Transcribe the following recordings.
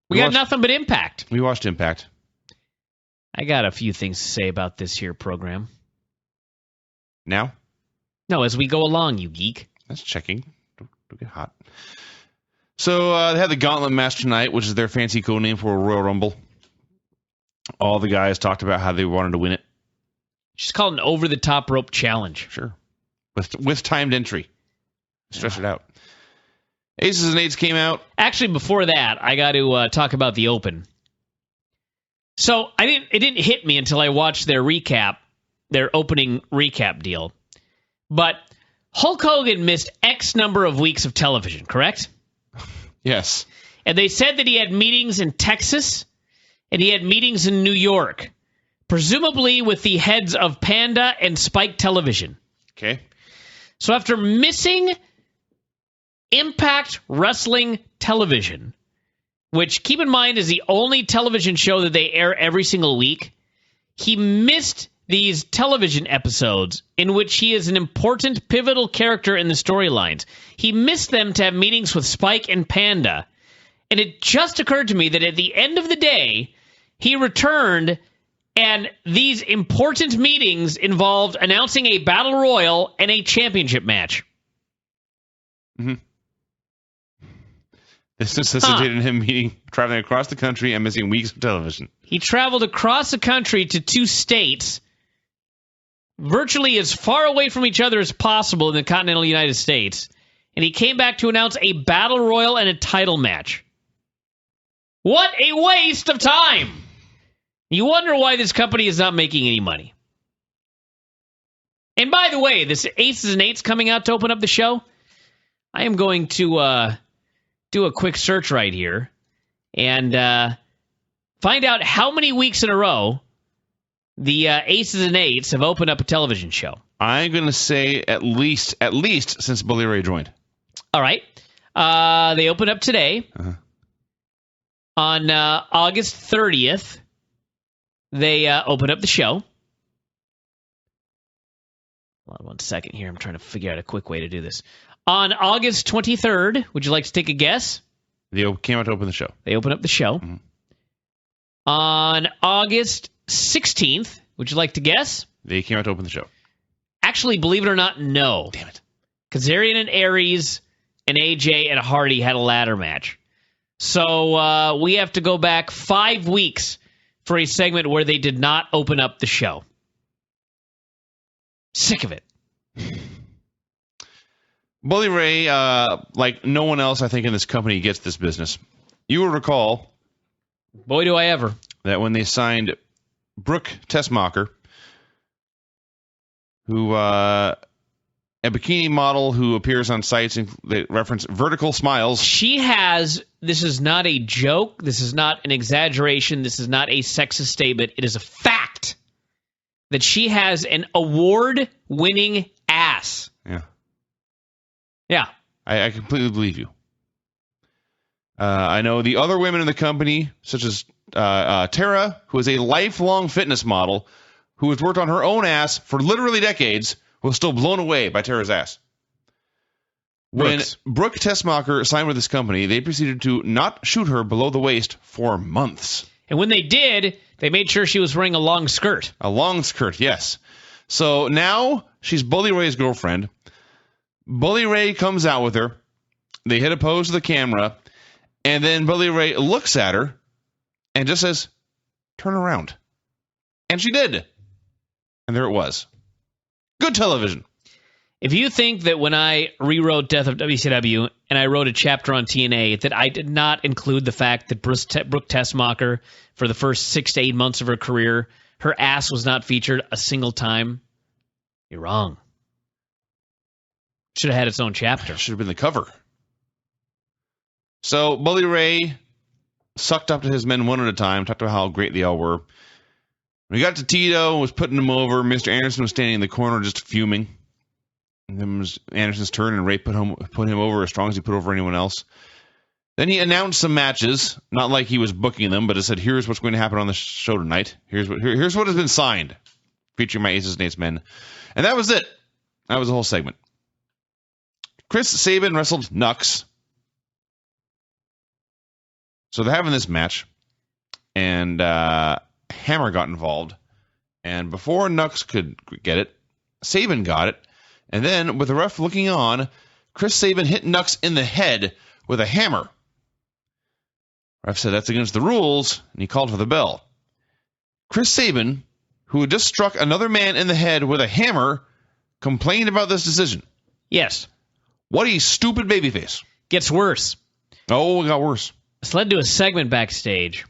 We got nothing but Impact. We watched Impact. I got a few things to say about this here program. Now? No, as we go along, you geek. That's checking. Don't get hot. So they had the Gauntlet Match tonight, which is their fancy code name for a Royal Rumble. All the guys talked about how they wanted to win it. Just called an over-the-top rope challenge. Sure. With timed entry. Stretch it out. Aces and Eights came out. Actually, before that, I got to talk about the Open. So it didn't hit me until I watched their opening recap deal. But Hulk Hogan missed X number of weeks of television, correct? Yes. And they said that he had meetings in Texas and he had meetings in New York, presumably with the heads of Panda and Spike Television. Okay. So after missing Impact Wrestling Television, which, keep in mind, is the only television show that they air every single week, he missed these television episodes in which he is an important, pivotal character in the storylines. He missed them to have meetings with Spike and Panda. And it just occurred to me that at the end of the day, he returned, and these important meetings involved announcing a battle royal and a championship match. Mm-hmm. This necessitated him traveling across the country and missing weeks of television. He traveled across the country to 2 states, virtually as far away from each other as possible in the continental United States, and he came back to announce a battle royal and a title match. What a waste of time! You wonder why this company is not making any money. And by the way, this Aces and Eights coming out to open up the show, I am going to do a quick search right here and find out how many weeks in a row the Aces and Eights have opened up a television show. I'm going to say at least since Billy Ray joined. All right. They opened up today. Uh-huh. On August 30th, they opened up the show. Hold on 1 second here. I'm trying to figure out a quick way to do this. On August 23rd, would you like to take a guess? They came out to open the show. They opened up the show. Mm-hmm. On August 16th, would you like to guess? They came out to open the show. Actually, believe it or not, no. Damn it. Kazarian and Aries and AJ and Hardy had a ladder match. So we have to go back 5 weeks for a segment where they did not open up the show. Sick of it. Bully Ray, like no one else, I think, in this company gets this business. You will recall, boy, do I ever, that when they signed Brooke Tessmacher, who a bikini model who appears on sites that reference vertical smiles. She has, this is not a joke, this is not an exaggeration, this is not a sexist statement, it is a fact that she has an award-winning ass. Yeah. Yeah. I completely believe you. I know the other women in the company, such as Tara, who is a lifelong fitness model, who has worked on her own ass for literally decades, was still blown away by Tara's ass. When Brooke Tessmacher signed with this company, they proceeded to not shoot her below the waist for months. And when they did, they made sure she was wearing a long skirt. A long skirt, yes. So now she's Bully Ray's girlfriend. Bully Ray comes out with her. They hit a pose to the camera. And then Bully Ray looks at her and just says, "Turn around." And she did. And there it was. Good television. If you think that when I rewrote Death of WCW and I wrote a chapter on TNA that I did not include the fact that Brooke Tessmacher, for the first 6 to 8 months of her career, her ass was not featured a single time, you're wrong. Should have had its own chapter. Should have been the cover. So Bully Ray sucked up to his men one at a time, talked about how great they all were. When he got to Tito and was putting him over, Mr. Anderson was standing in the corner just fuming. And then it was Anderson's turn, and Ray put him over as strong as he put over anyone else. Then he announced some matches, not like he was booking them, but he said, "Here's what's going to happen on the show tonight. Here's what has been signed, featuring my Aces and Eights men." And that was it. That was the whole segment. Sabin wrestled Knox. So they're having this match, and Hammer got involved. And before Knox could get it, Sabin got it. And then, with the ref looking on, Chris Sabin hit Knox in the head with a hammer. Ref said that's against the rules, and he called for the bell. Chris Sabin, who had just struck another man in the head with a hammer, complained about this decision. Yes. What a stupid babyface. Gets worse. Oh, it got worse. This led to a segment backstage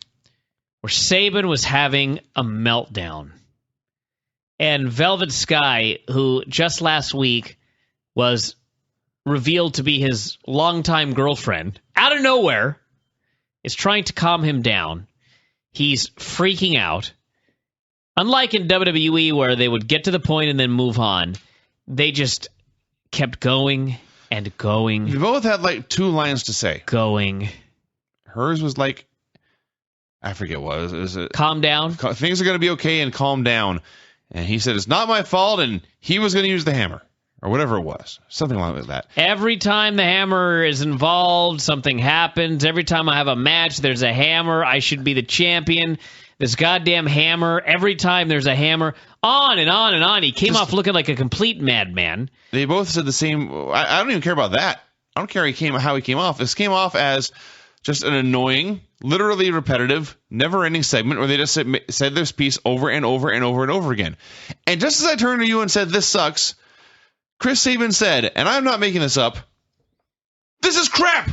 where Sabin was having a meltdown. And Velvet Sky, who just last week was revealed to be his longtime girlfriend, out of nowhere, is trying to calm him down. He's freaking out. Unlike in WWE, where they would get to the point and then move on, they just kept going and going. You both had like 2 lines to say. Going. Hers was like, I forget what. Is it? Calm down. Things are going to be okay and calm down. And he said, it's not my fault, and he was going to use the hammer. Or whatever it was. Something like that. Every time the hammer is involved, something happens. Every time I have a match, there's a hammer. I should be the champion. This goddamn hammer. Every time there's a hammer. On and on and on. He came off looking like a complete madman. They both said the same. I don't even care about that. I don't care how he came off. This came off as just an annoying, literally repetitive, never-ending segment where they just said this piece over and over and over and over again. And just as I turned to you and said, this sucks, Chris Sabin said, and I'm not making this up, this is crap!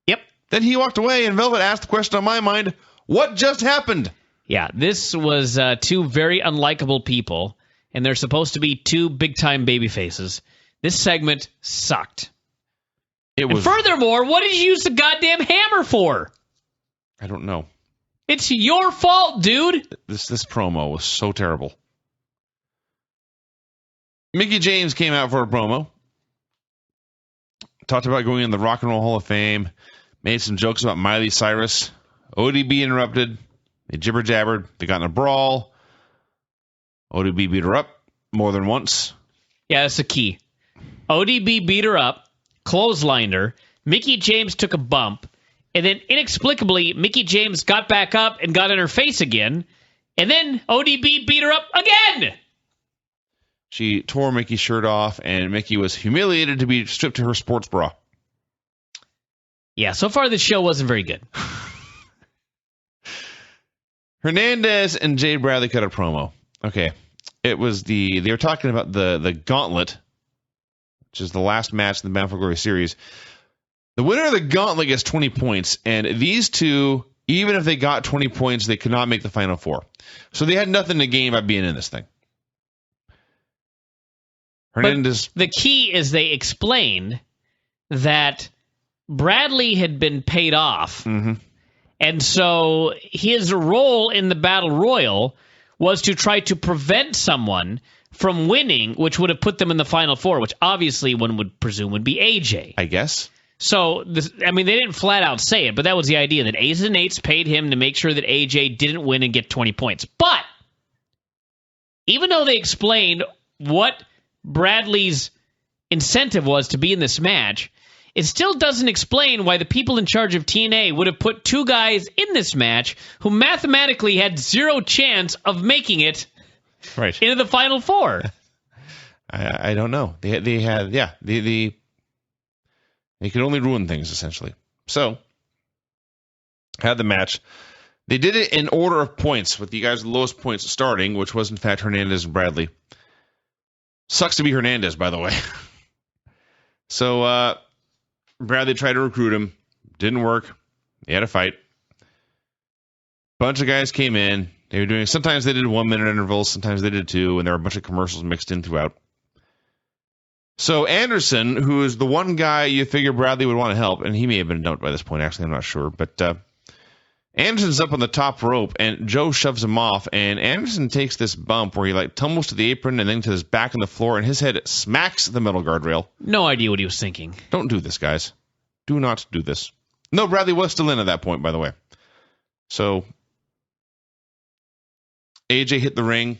Yep. Then he walked away, and Velvet asked the question on my mind, what just happened? Yeah, this was 2 very unlikable people, and they're supposed to be 2 big-time baby faces. This segment sucked. And furthermore, what did you use the goddamn hammer for? I don't know. It's your fault, dude. This promo was so terrible. Mickie James came out for a promo. Talked about going in the Rock and Roll Hall of Fame. Made some jokes about Miley Cyrus. ODB interrupted. They jibber-jabbered. They got in a brawl. ODB beat her up more than once. Yeah, that's the key. ODB beat her up, clotheslined her. Mickie James took a bump. And then, inexplicably, Mickie James got back up and got in her face again. And then ODB beat her up again! She tore Mickey's shirt off, and Mickie was humiliated to be stripped to her sports bra. Yeah, so far this show wasn't very good. Hernandez and Jade Bradley cut a promo. Okay. It was they were talking about the Gauntlet, which is the last match in the Bound for Glory series. The winner of the Gauntlet gets 20 points, and these 2, even if they got 20 points, they could not make the Final 4. So they had nothing to gain by being in this thing. Hernandez. But the key is they explained that Bradley had been paid off, and so his role in the Battle Royal was to try to prevent someone from winning, which would have put them in the Final 4, which obviously one would presume would be AJ. I guess. So, they didn't flat out say it, but that was the idea, that A's and Eights paid him to make sure that AJ didn't win and get 20 points. But, even though they explained what Bradley's incentive was to be in this match, it still doesn't explain why the people in charge of TNA would have put 2 guys in this match who mathematically had 0 chance of making it into the Final 4. I don't know. They could only ruin things, essentially. So, had the match. They did it in order of points, with the guys with the lowest points starting, which was, in fact, Hernandez and Bradley. Sucks to be Hernandez, by the way. So, Bradley tried to recruit him. Didn't work. They had a fight. Bunch of guys came in. They were doing, sometimes they did 1-minute intervals, sometimes they did 2, and there were a bunch of commercials mixed in throughout. So Anderson, who is the one guy you figure Bradley would want to help, and he may have been dumped by this point, actually, I'm not sure, but Anderson's up on the top rope, and Joe shoves him off, and Anderson takes this bump where he tumbles to the apron and then to his back on the floor, and his head smacks the metal guardrail. No idea what he was thinking. Don't do this, guys. Do not do this. No, Bradley was still in at that point, by the way. So AJ hit the ring.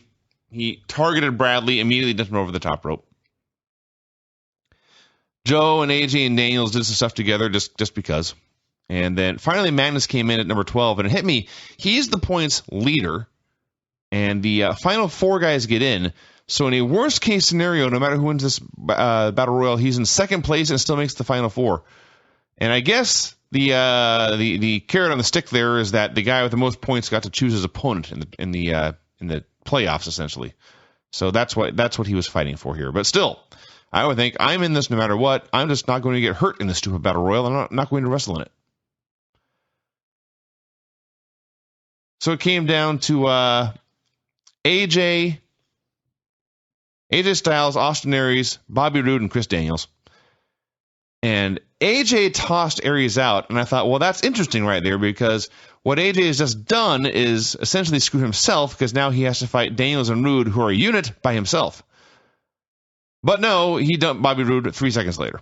He targeted Bradley, immediately dumped him over the top rope. Joe and AJ and Daniels did some stuff together just because. And then finally Magnus came in at number 12, and it hit me. He's the points leader, and the final 4 guys get in. So in a worst-case scenario, no matter who wins this Battle Royal, he's in second place and still makes the final 4. And I guess the carrot on the stick there is that the guy with the most points got to choose his opponent in the playoffs, essentially. So that's what he was fighting for here. But still, I would think I'm in this no matter what. I'm just not going to get hurt in this stupid Battle Royal. I'm not going to wrestle in it. So it came down to AJ Styles, Austin Aries, Bobby Roode, and Chris Daniels. And AJ tossed Aries out, and I thought, well, that's interesting right there, because what AJ has just done is essentially screw himself, because now he has to fight Daniels and Roode, who are a unit by himself. But no, he dumped Bobby Roode 3 seconds later.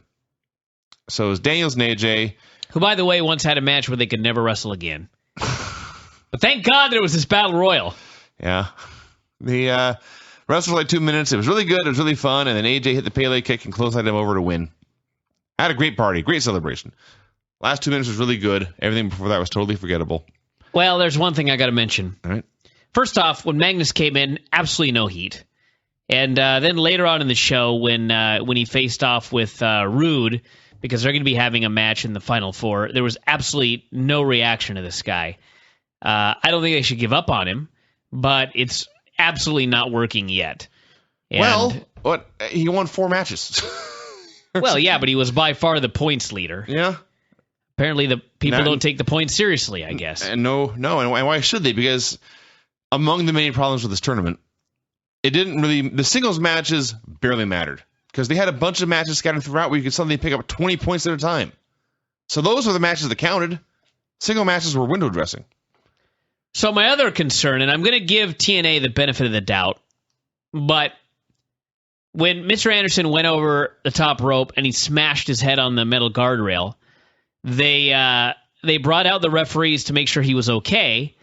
So it was Daniels and AJ. Who, by the way, once had a match where they could never wrestle again. But thank God there was this Battle Royal. Yeah. The wrestled for like 2 minutes. It was really good. It was really fun. And then AJ hit the Pele kick and clotheslined him over to win. Had a great party. Great celebration. Last 2 minutes was really good. Everything before that was totally forgettable. Well, there's one thing I got to mention. All right. First off, when Magnus came in, absolutely no heat. And then later on in the show, when he faced off with Roode, because they're going to be having a match in the Final 4, there was absolutely no reaction to this guy. I don't think they should give up on him, but it's absolutely not working yet. And, he won 4 matches. Well, yeah, but he was by far the points leader. Yeah. Apparently the people don't take the points seriously, I guess. And no, and why should they? Because among the many problems with this tournament, the singles matches barely mattered. Because they had a bunch of matches scattered throughout where you could suddenly pick up 20 points at a time. So those were the matches that counted. Single matches were window dressing. So my other concern, and I'm going to give TNA the benefit of the doubt, but when Mr. Anderson went over the top rope and he smashed his head on the metal guardrail, they brought out the referees to make sure he was okay,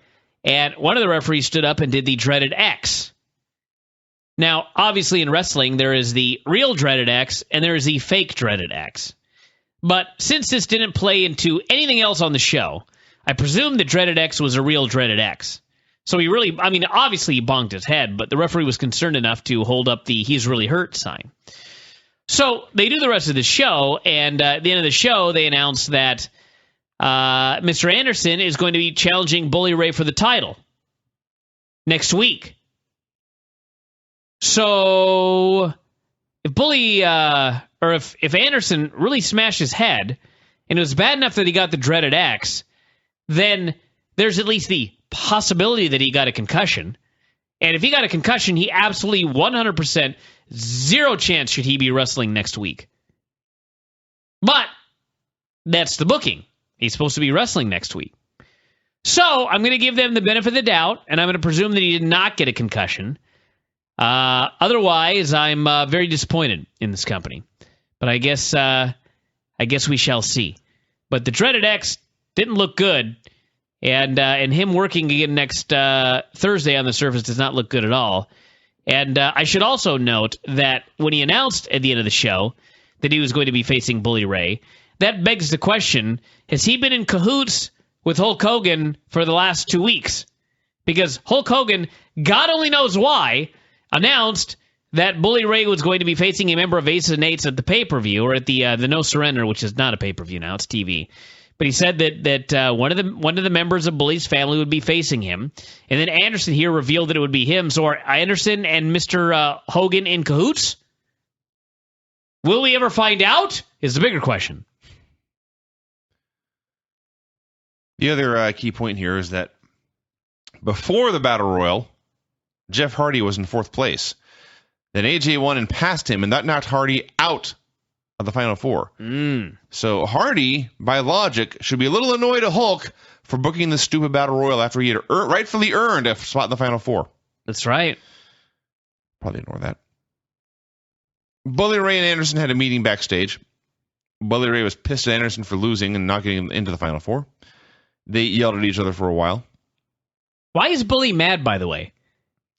and one of the referees stood up and did the dreaded X. Now, obviously in wrestling, there is the real dreaded X and there is the fake dreaded X. But since this didn't play into anything else on the show, I presume the dreaded X was a real dreaded X. So obviously he bonked his head, but the referee was concerned enough to hold up the he's really hurt sign. So they do the rest of the show, and at the end of the show, they announce that Mr. Anderson is going to be challenging Bully Ray for the title next week. So if if Anderson really smashed his head, and it was bad enough that he got the dreaded X, then there's at least the possibility that he got a concussion. And if he got a concussion, he absolutely 100% zero chance should he be wrestling next week. But that's the booking. He's supposed to be wrestling next week. So I'm going to give them the benefit of the doubt, and I'm going to presume that he did not get a concussion. Otherwise, I'm very disappointed in this company. But I guess we shall see. But the dreaded X didn't look good, and him working again next Thursday on the surface does not look good at all. And I should also note that when he announced at the end of the show that he was going to be facing Bully Ray, that begs the question, has he been in cahoots with Hulk Hogan for the last 2 weeks? Because Hulk Hogan, God only knows why, announced that Bully Ray was going to be facing a member of Aces and Eights at the pay-per-view, or at the No Surrender, which is not a pay-per-view now, it's TV. But he said that one of the members of Bully's family would be facing him. And then Anderson here revealed that it would be him. So are Anderson and Mr. Hogan in cahoots? Will we ever find out? Is the bigger question. The other key point here is that before the Battle Royal, Jeff Hardy was in 4th place. Then AJ won and passed him, and that knocked Hardy out of the Final 4. So Hardy, by logic, should be a little annoyed at Hulk for booking the stupid Battle Royal after he had rightfully earned a spot in the Final 4. That's right. Probably ignore that. Bully Ray and Anderson had a meeting backstage. Bully Ray was pissed at Anderson for losing and not getting into the Final 4. They yelled at each other for a while. Why is Bully mad, by the way?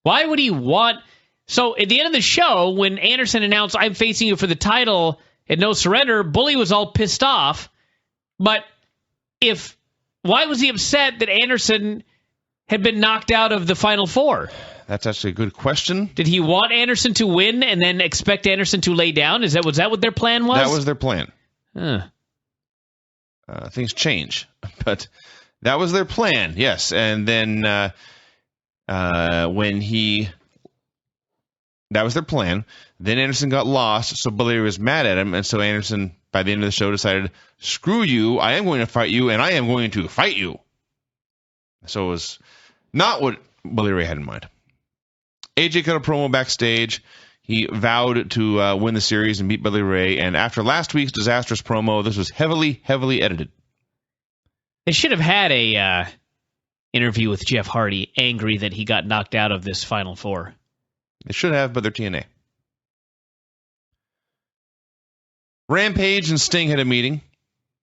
Why would he want... So at the end of the show, when Anderson announced, I'm facing you for the title at No Surrender, Bully was all pissed off. But why was he upset that Anderson had been knocked out of the Final Four? That's actually a good question. Did he want Anderson to win and then expect Anderson to lay down? Was that what their plan was? That was their plan. Huh. Things change, but that was their plan, yes. And then that was their plan. Then Anderson got lost, so Billy Ray was mad at him, and so Anderson, by the end of the show, decided, screw you, I am going to fight you, and I am going to fight you. So it was not what Billy Ray had in mind. AJ cut a promo backstage. He vowed to win the series and beat Billy Ray, and after last week's disastrous promo, this was heavily, heavily edited. They should have had a interview with Jeff Hardy, angry that he got knocked out of this Final Four. They should have, but they're TNA. Rampage and Sting had a meeting.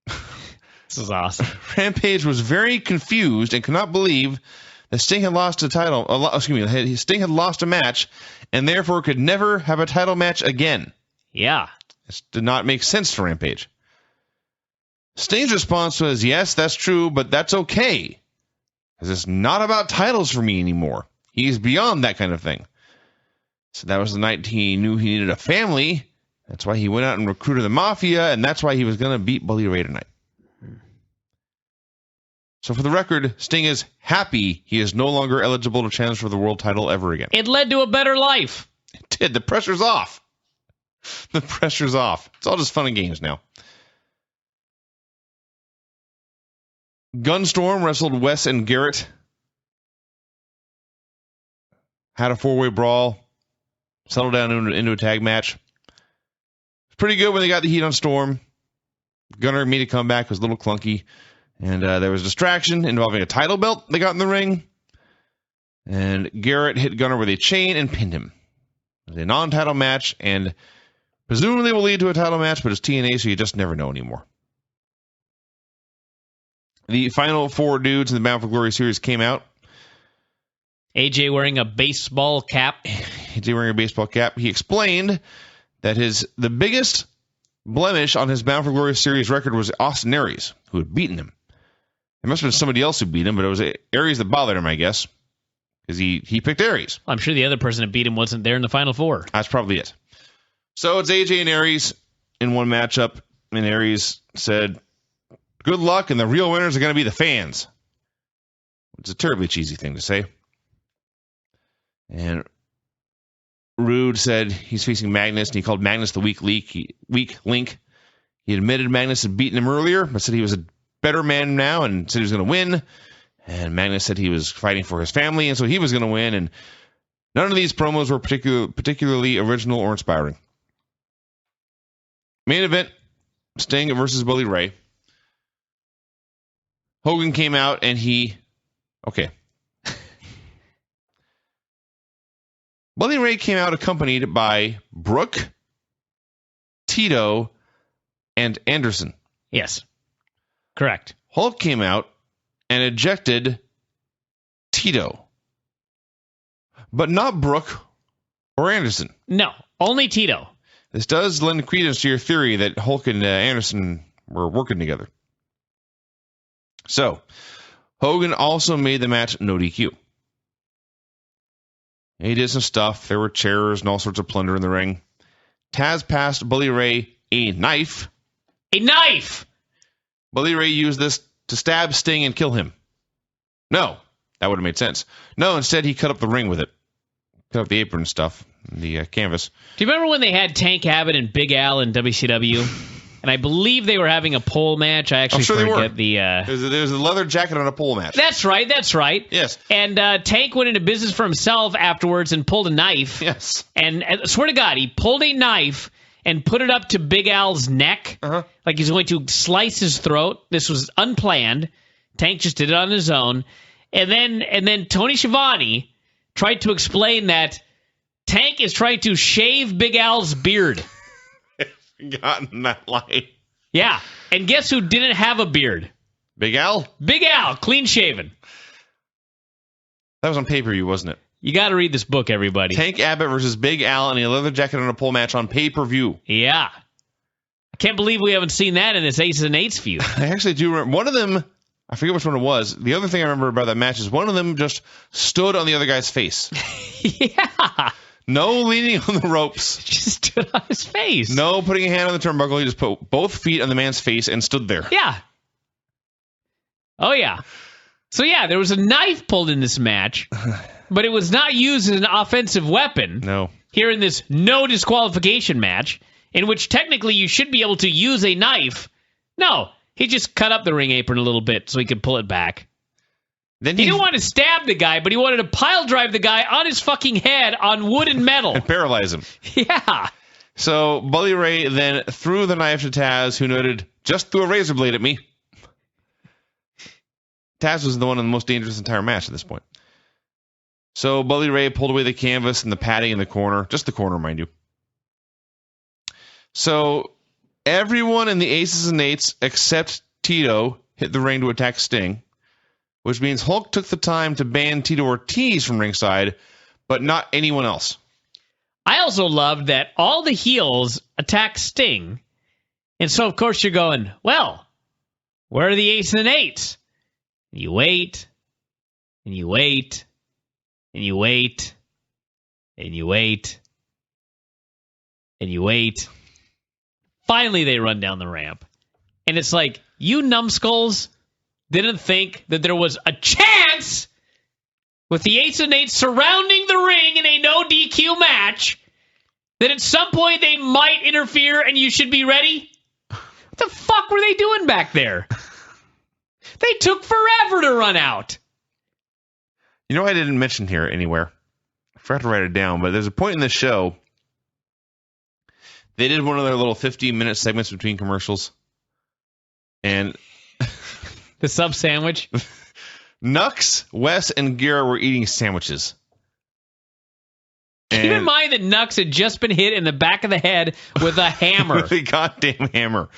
This is awesome. Rampage was very confused and could not believe that Sting had lost a title. Sting had lost a match, and therefore could never have a title match again. Yeah. This did not make sense to Rampage. Sting's response was, yes, that's true, but that's okay. Because it's not about titles for me anymore. He's beyond that kind of thing. So that was the night he knew he needed a family. That's why he went out and recruited the Mafia, and that's why he was going to beat Billy Ray tonight. So for the record, Sting is happy he is no longer eligible to challenge for the world title ever again. It led to a better life. It did. The pressure's off. The pressure's off. It's all just fun and games now. Gunstorm wrestled Wes and Garrett. Had a four-way brawl. Settled down into a tag match. It's pretty good when they got the heat on Storm. Gunner made a comeback. It was a little clunky. And there was a distraction involving a title belt they got in the ring. And Garrett hit Gunner with a chain and pinned him. It was a non-title match, and presumably will lead to a title match, but it's TNA, so you just never know anymore. The final four dudes in the Bound for Glory series came out. AJ wearing a baseball cap. AJ wearing a baseball cap. He explained that the biggest blemish on his Bound for Glory series record was Austin Aries, who had beaten him. It must have been somebody else who beat him, but it was Aries that bothered him, I guess, because he picked Aries. I'm sure the other person that beat him wasn't there in the Final Four. That's probably it. So it's AJ and Aries in one matchup, and Aries said, good luck, and the real winners are going to be the fans. It's a terribly cheesy thing to say. And Roode said he's facing Magnus, and he called Magnus the weak link. He admitted Magnus had beaten him earlier, but said he was a better man now, and said he was going to win. And Magnus said he was fighting for his family, and so he was going to win. And none of these promos were particularly original or inspiring. Main event, Sting versus Billy Ray. Hogan came out, and Billy Ray came out accompanied by Brooke, Tito, and Anderson. Yes. Correct. Hulk came out and ejected Tito, but not Brooke or Anderson. No, only Tito. This does lend credence to your theory that Hulk and Anderson were working together. So, Hogan also made the match no DQ. He did some stuff. There were chairs and all sorts of plunder in the ring. Taz passed Billy Ray a knife. A knife! Billy Ray used this to stab Sting and kill him. No, that would have made sense. No, instead he cut up the ring with it. Cut up the apron and stuff, the canvas. Do you remember when they had Tank Abbott and Big Al in WCW? And I believe they were having a pole match. I actually forget the... There's a leather jacket on a pole match. That's right. Yes. And Tank went into business for himself afterwards and pulled a knife. Yes. And swear to God, he pulled a knife and put it up to Big Al's neck, like he's going to slice his throat. This was unplanned. Tank just did it on his own. And then Tony Schiavone tried to explain that Tank is trying to shave Big Al's beard. Forgotten that line. Yeah. And guess who didn't have a beard? Big Al? Big Al, clean shaven. That was on pay-per-view, wasn't it? You got to read this book, everybody. Tank Abbott versus Big Al in a leather jacket on a pole match on pay-per-view. Yeah. I can't believe we haven't seen that in this Aces and Eights feud. I actually do remember. One of them I forget which one it was. The other thing I remember about that match is one of them just stood on the other guy's face. Yeah. No leaning on the ropes. Just stood on his face. No putting a hand on the turnbuckle. He just put both feet on the man's face and stood there. Yeah. Oh, yeah. So, yeah, there was a knife pulled in this match, but it was not used as an offensive weapon. No. Here in this no disqualification match, in which technically you should be able to use a knife. No, he just cut up the ring apron a little bit so he could pull it back. Then he didn't want to stab the guy, but he wanted to pile drive the guy on his fucking head on wood and metal. And paralyze him. Yeah. So Billy Ray then threw the knife to Taz, who noted, just threw a razor blade at me. Taz was the one in the most dangerous entire match at this point. So Billy Ray pulled away the canvas and the padding in the corner. Just the corner, mind you. So everyone in the Aces and Eights except Tito hit the ring to attack Sting, which means Hulk took the time to ban Tito Ortiz from ringside, but not anyone else. I also loved that all the heels attack Sting. And so, of course, you're going, well, where are the Aces and Eights? And you wait, and you wait, and you wait, and you wait, and you wait. Finally, they run down the ramp. And it's like, you numbskulls didn't think that there was a chance with the Aces and Eights surrounding the ring in a no DQ match that at some point they might interfere and you should be ready? What the fuck were they doing back there? They took forever to run out. You know, I didn't mention here anywhere. I forgot to write it down, but there's a point in the show. They did one of their little 15-minute segments between commercials. And the sub sandwich? Knox, Wes, and Garrett were eating sandwiches. Keep in mind that Knox had just been hit in the back of the head with a hammer. With a goddamn hammer.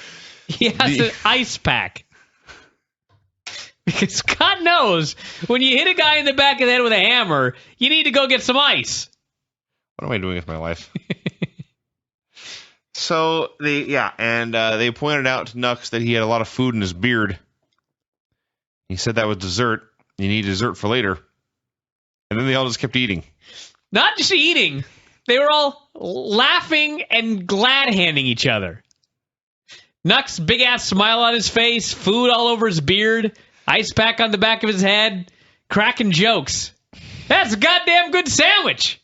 He has an ice pack. Because God knows, when you hit a guy in the back of the head with a hammer, you need to go get some ice. What am I doing with my life? So, they pointed out to Knox that he had a lot of food in his beard. He said that was dessert. You need dessert for later. And then they all just kept eating. Not just eating. They were all laughing and glad-handing each other. Knox, big-ass smile on his face, food all over his beard, ice pack on the back of his head, cracking jokes. That's a goddamn good sandwich.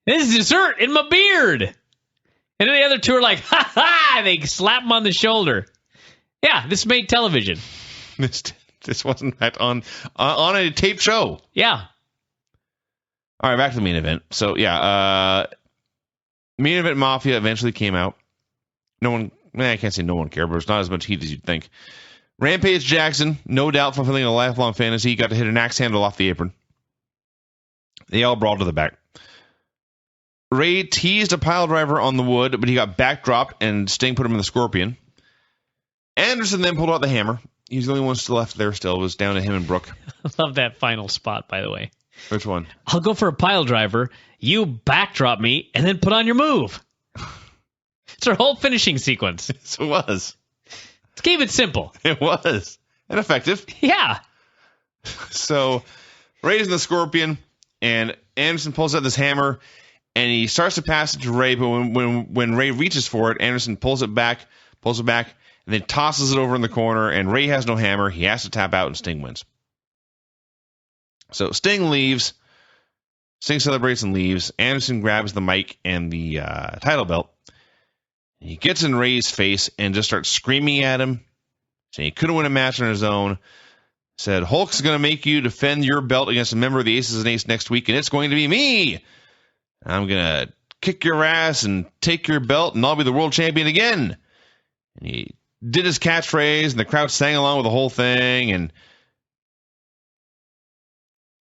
This is dessert in my beard. And then the other two are like, ha ha, they slap him on the shoulder. Yeah, this made television. This wasn't on a tape show. Yeah. All right, back to the main event. So, Main Event Mafia eventually came out. I can't say no one cared, but it's not as much heat as you'd think. Rampage Jackson, no doubt fulfilling a lifelong fantasy, got to hit an axe handle off the apron. They all brawled to the back. Ray teased a pile driver on the wood, but he got backdropped, and Sting put him in the scorpion. Anderson then pulled out the hammer. He's the only one still left there still. It was down to him and Brooke. I love that final spot, by the way. Which one? I'll go for a pile driver. You backdrop me, and then put on your move. It's our whole finishing sequence. Yes, it was. Let's keep it simple. It was. And effective. Yeah. So, Ray's in the scorpion, and Anderson pulls out this hammer, and he starts to pass it to Ray, but when Ray reaches for it, Anderson pulls it back, and then tosses it over in the corner, and Ray has no hammer. He has to tap out, and Sting wins. So Sting leaves. Sting celebrates and leaves. Anderson grabs the mic and the title belt. He gets in Ray's face and just starts screaming at him, saying he couldn't win a match on his own. Said, Hulk's going to make you defend your belt against a member of the Aces and Eights next week, and it's going to be me. I'm going to kick your ass and take your belt, and I'll be the world champion again. And he did his catchphrase, and the crowd sang along with the whole thing. And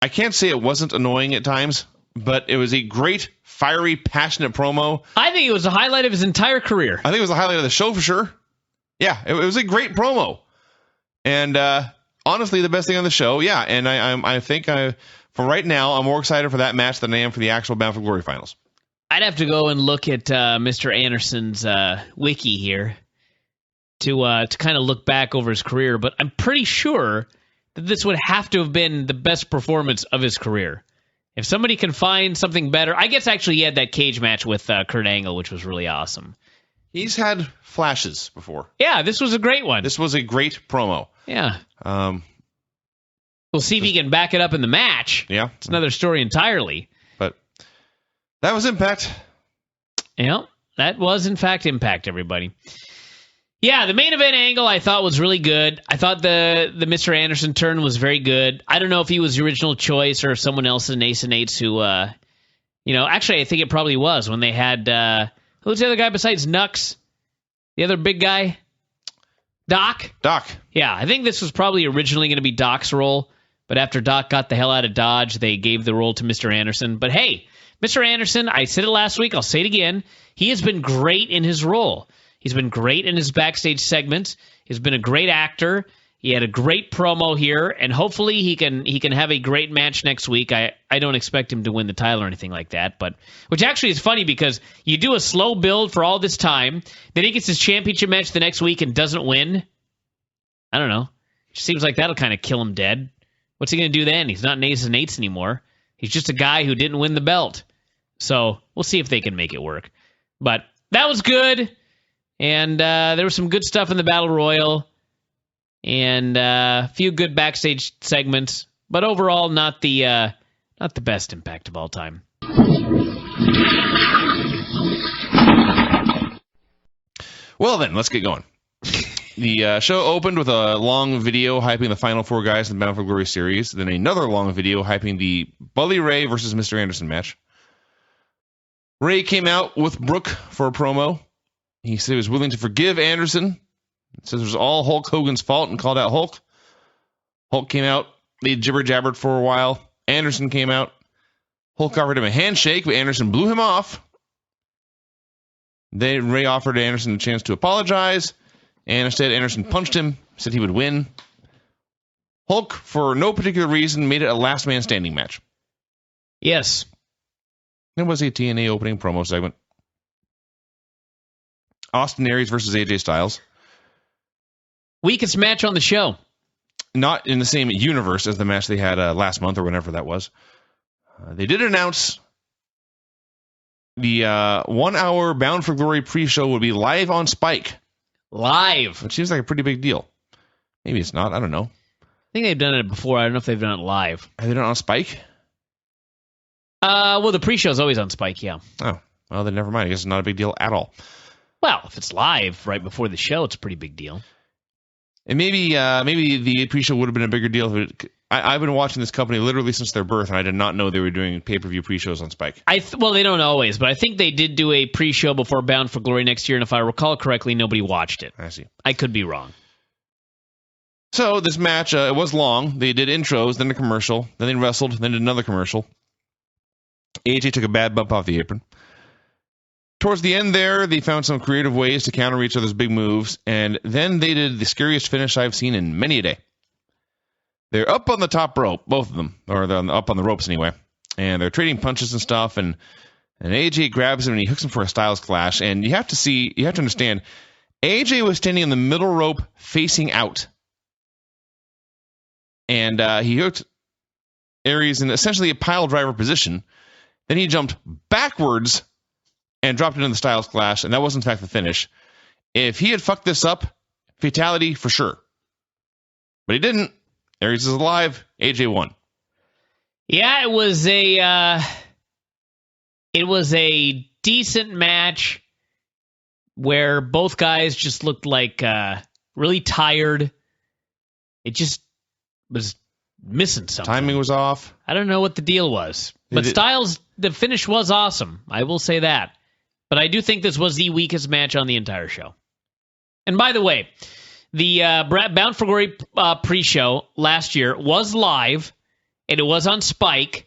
I can't say it wasn't annoying at times, but it was a great, fiery, passionate promo. I think it was the highlight of his entire career. I think it was the highlight of the show for sure. Yeah, it was a great promo. And honestly, the best thing on the show. Yeah, and I think for right now, I'm more excited for that match than I am for the actual Bound for Glory finals. I'd have to go and look at Mr. Anderson's wiki here. to kind of look back over his career, but I'm pretty sure that this would have to have been the best performance of his career. If somebody can find something better, I guess actually he had that cage match with Kurt Angle, which was really awesome. He's had flashes before. Yeah, this was a great one. This was a great promo. Yeah. We'll see if he can back it up in the match. Yeah. It's another story entirely. But that was Impact. Yeah, that was, in fact, Impact, everybody. Yeah, the main event angle I thought was really good. I thought the Mr. Anderson turn was very good. I don't know if he was the original choice or if someone else in Ace and Eights who, actually I think it probably was when they had, who's the other guy besides Knox? The other big guy? Doc? Yeah, I think this was probably originally going to be Doc's role, but after Doc got the hell out of Dodge, they gave the role to Mr. Anderson. But hey, Mr. Anderson, I said it last week, I'll say it again, he has been great in his role. He's been great in his backstage segments. He's been a great actor. He had a great promo here, and hopefully he can have a great match next week. I don't expect him to win the title or anything like that, but which actually is funny because you do a slow build for all this time, then he gets his championship match the next week and doesn't win. I don't know. It seems like that'll kind of kill him dead. What's he going to do then? He's not in Aces and Eights anymore. He's just a guy who didn't win the belt. So we'll see if they can make it work. But that was good. And there was some good stuff in the Battle Royal, and a few good backstage segments, but overall not the best Impact of all time. Well then, let's get going. The show opened with a long video hyping the final four guys in the Bound for Glory series, then another long video hyping the Billy Ray versus Mr. Anderson match. Ray came out with Brooke for a promo. He said he was willing to forgive Anderson. He says it was all Hulk Hogan's fault and called out Hulk. Hulk came out. They jibber-jabbered for a while. Anderson came out. Hulk offered him a handshake, but Anderson blew him off. Then Ray offered Anderson a chance to apologize, and instead Anderson punched him, said he would win. Hulk, for no particular reason, made it a last man standing match. Yes. It was a TNA opening promo segment. Austin Aries versus AJ Styles. Weakest match on the show. Not in the same universe as the match they had last month or whenever that was. They did announce the 1 hour Bound for Glory pre-show would be live on Spike. Live. Which seems like a pretty big deal. Maybe it's not. I don't know. I think they've done it before. I don't know if they've done it live. Have they done it on Spike? Well, the pre-show's always on Spike, yeah. Oh, well, then never mind. I guess it's not a big deal at all. Well, if it's live right before the show, it's a pretty big deal. And maybe the pre-show would have been a bigger deal. I've been watching this company literally since their birth, and I did not know they were doing pay-per-view pre-shows on Spike. Well, they don't always, but I think they did do a pre-show before Bound for Glory next year, and if I recall correctly, nobody watched it. I see. I could be wrong. So this match, it was long. They did intros, then a commercial, then they wrestled, then did another commercial. AJ took a bad bump off the apron. Towards the end there, they found some creative ways to counter each other's big moves, and then they did the scariest finish I've seen in many a day. They're up on the top rope, both of them, or they're up on the ropes anyway, and they're trading punches and stuff, and AJ grabs him and he hooks him for a Styles Clash, and you have to understand, AJ was standing in the middle rope facing out, and he hooked Aries in essentially a pile driver position. Then he jumped backwards and dropped it in the Styles Clash, and that was in fact the finish. If he had fucked this up, fatality for sure. But he didn't. Aries is alive. AJ won. Yeah, it was a decent match where both guys just looked like really tired. It just was missing something. Timing was off. I don't know what the deal was. But Styles, the finish was awesome. I will say that. But I do think this was the weakest match on the entire show. And by the way, the Bound for Glory pre-show last year was live, and it was on Spike,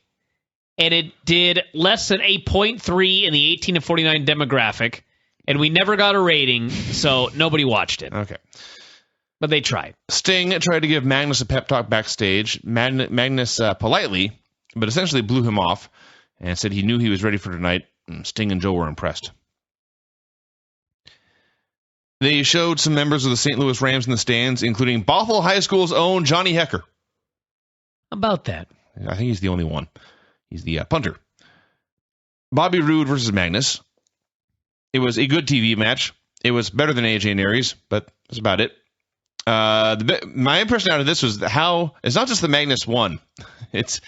and it did less than a 0.3 in the 18 to 49 demographic, and we never got a rating, so nobody watched it. Okay. But they tried. Sting tried to give Magnus a pep talk backstage. Magnus politely, but essentially blew him off and said he knew he was ready for tonight. Sting and Joe were impressed. They showed some members of the St. Louis Rams in the stands, including Bothell High School's own Johnny Hecker. About that. I think he's the only one. He's the punter. Bobby Roode versus Magnus. It was a good TV match. It was better than AJ and Aries, but that's about it. My impression out of this was how it's not just that Magnus won. It's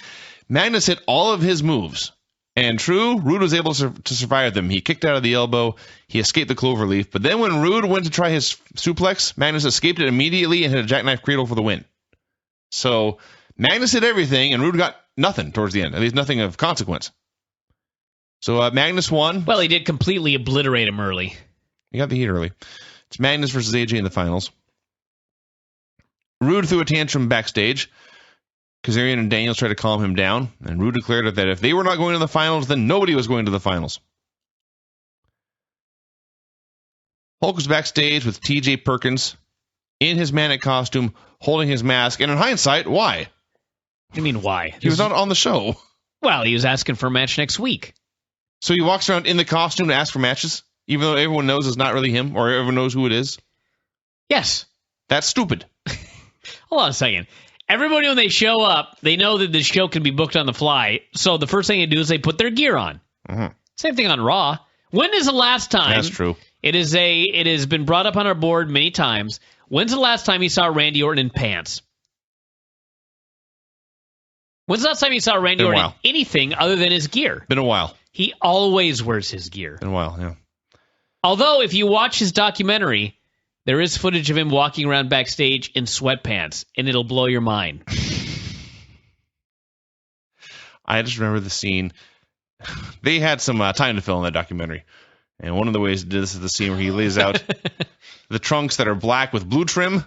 Magnus hit all of his moves. And true, Roode was able to survive them. He kicked out of the elbow. He escaped the cloverleaf. But then when Roode went to try his suplex, Magnus escaped it immediately and hit a jackknife cradle for the win. So Magnus hit everything, and Roode got nothing towards the end. At least nothing of consequence. So Magnus won. Well, he did completely obliterate him early. He got the heat early. It's Magnus versus AJ in the finals. Roode threw a tantrum backstage. Kazarian and Daniels tried to calm him down, and Roode declared that if they were not going to the finals, then nobody was going to the finals. Hulk was backstage with T.J. Perkins in his Manic costume, holding his mask, and in hindsight, why? What do you mean, why? He was not on the show. Well, he was asking for a match next week. So he walks around in the costume to ask for matches, even though everyone knows it's not really him, or everyone knows who it is? Yes. That's stupid. Hold on a second. Everybody, when they show up, they know that the show can be booked on the fly. So the first thing they do is they put their gear on. Mm-hmm. Same thing on Raw. When is the last time? That's true. It has been brought up on our board many times. When's the last time you saw Randy Orton in pants? When's the last time you saw Randy Orton in anything other than his gear? Been a while. He always wears his gear. Been a while, yeah. Although, if you watch his documentary, there is footage of him walking around backstage in sweatpants, and it'll blow your mind. I just remember the scene. They had some time to fill in that documentary. And one of the ways to do this is the scene where he lays out the trunks that are black with blue trim,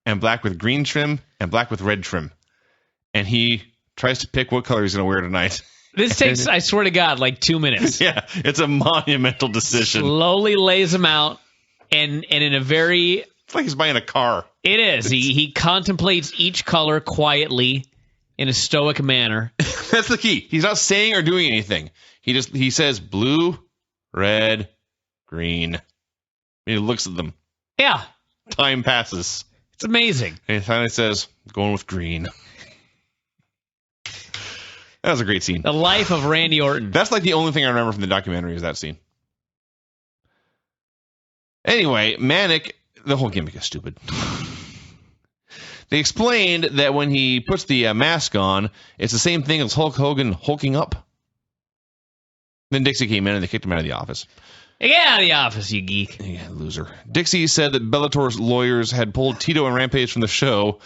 and black with green trim, and black with red trim. And he tries to pick what color he's going to wear tonight. This takes, I swear to God, like 2 minutes. Yeah, it's a monumental decision. Slowly lays them out, and in a very... It's like he's buying a car. It is. He contemplates each color quietly in a stoic manner. That's the key. He's not saying or doing anything. He says blue, red, green. And he looks at them. Yeah. Time passes. It's amazing. And he finally says, going with green. That was a great scene. The Life of Randy Orton. That's like the only thing I remember from the documentary is that scene. Anyway, Manic, the whole gimmick is stupid. They explained that when he puts the mask on, it's the same thing as Hulk Hogan hulking up. Then Dixie came in and they kicked him out of the office. Get out of the office, you geek. Yeah, loser. Dixie said that Bellator's lawyers had pulled Tito and Rampage from the show.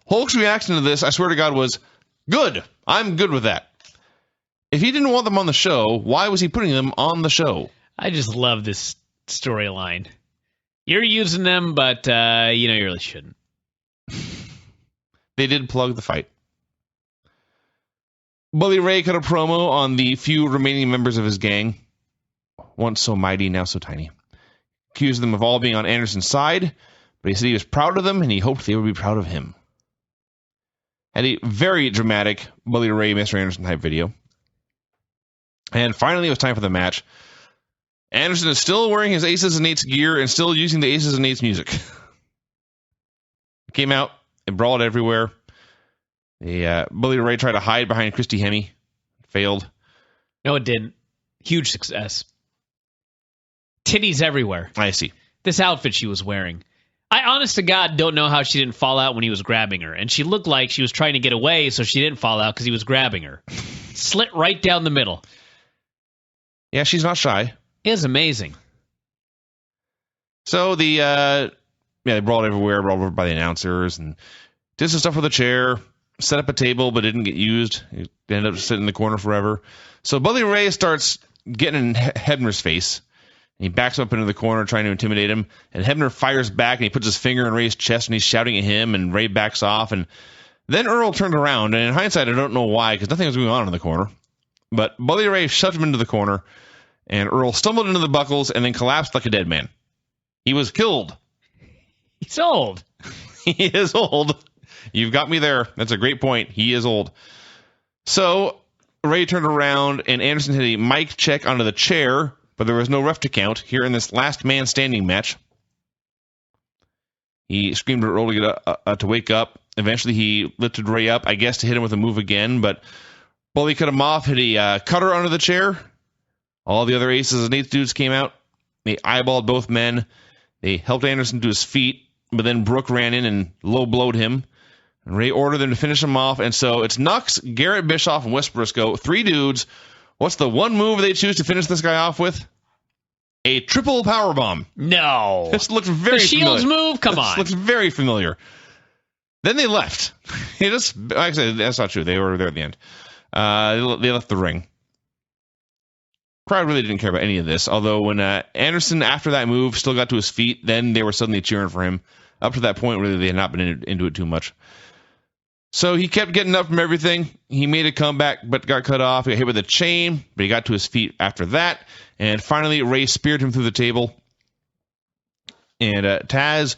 Hulk's reaction to this, I swear to God, was, good. I'm good with that. If he didn't want them on the show, why was he putting them on the show? I just love this storyline. You're using them, but you really shouldn't. They did plug the fight. Billy Ray cut a promo on the few remaining members of his gang. Once so mighty, now so tiny. Accused them of all being on Anderson's side, but he said he was proud of them and he hoped they would be proud of him. Had a very dramatic Billy Ray, Mr. Anderson type video. And finally, it was time for the match. Anderson is still wearing his Aces and Eights gear and still using the Aces and Eights music. It came out. It brawled everywhere. Billy Ray tried to hide behind Christy Hemme. Failed. No, it didn't. Huge success. Titties everywhere. I see. This outfit she was wearing. I, honest to God, don't know how she didn't fall out when he was grabbing her. And she looked like she was trying to get away, so she didn't fall out because he was grabbing her. Slit right down the middle. Yeah, she's not shy. It is amazing. So they brawled everywhere, brawled over by the announcers, and did some stuff with a chair, set up a table, but didn't get used. It ended up sitting in the corner forever. So Billy Ray starts getting in Hebner's face. He backs up into the corner trying to intimidate him, and Hebner fires back, and he puts his finger in Ray's chest, and he's shouting at him, and Ray backs off. And then Earl turned around, and in hindsight, I don't know why, because nothing was going on in the corner. But Billy Ray shoved him into the corner, and Earl stumbled into the buckles and then collapsed like a dead man. He was killed. He's old. He is old. You've got me there. That's a great point. He is old. So Ray turned around, and Anderson hit a mic check onto the chair, but there was no ref to count here in this last man standing match. He screamed at Roode to wake up. Eventually, he lifted Ray up, I guess, to hit him with a move again, but Bully cut him off, hit a cutter under the chair. All the other aces and eights dudes came out. They eyeballed both men. They helped Anderson to his feet, but then Brooke ran in and low-blowed him. And Ray ordered them to finish him off, and so it's Knox, Garrett, Bischoff, and Wes Brisco, 3 dudes. What's the one move they choose to finish this guy off with? A triple powerbomb. No. This looks very the Shields familiar. move? Come this on. Looks very familiar. Then they left. Actually, that's not true. They were there at the end. They left the ring. Crowd really didn't care about any of this, although when Anderson, after that move, still got to his feet, then they were suddenly cheering for him. Up to that point, really, they had not been into it too much. So he kept getting up from everything. He made a comeback, but got cut off. He got hit with a chain, but he got to his feet after that. And finally, Ray speared him through the table. And Taz,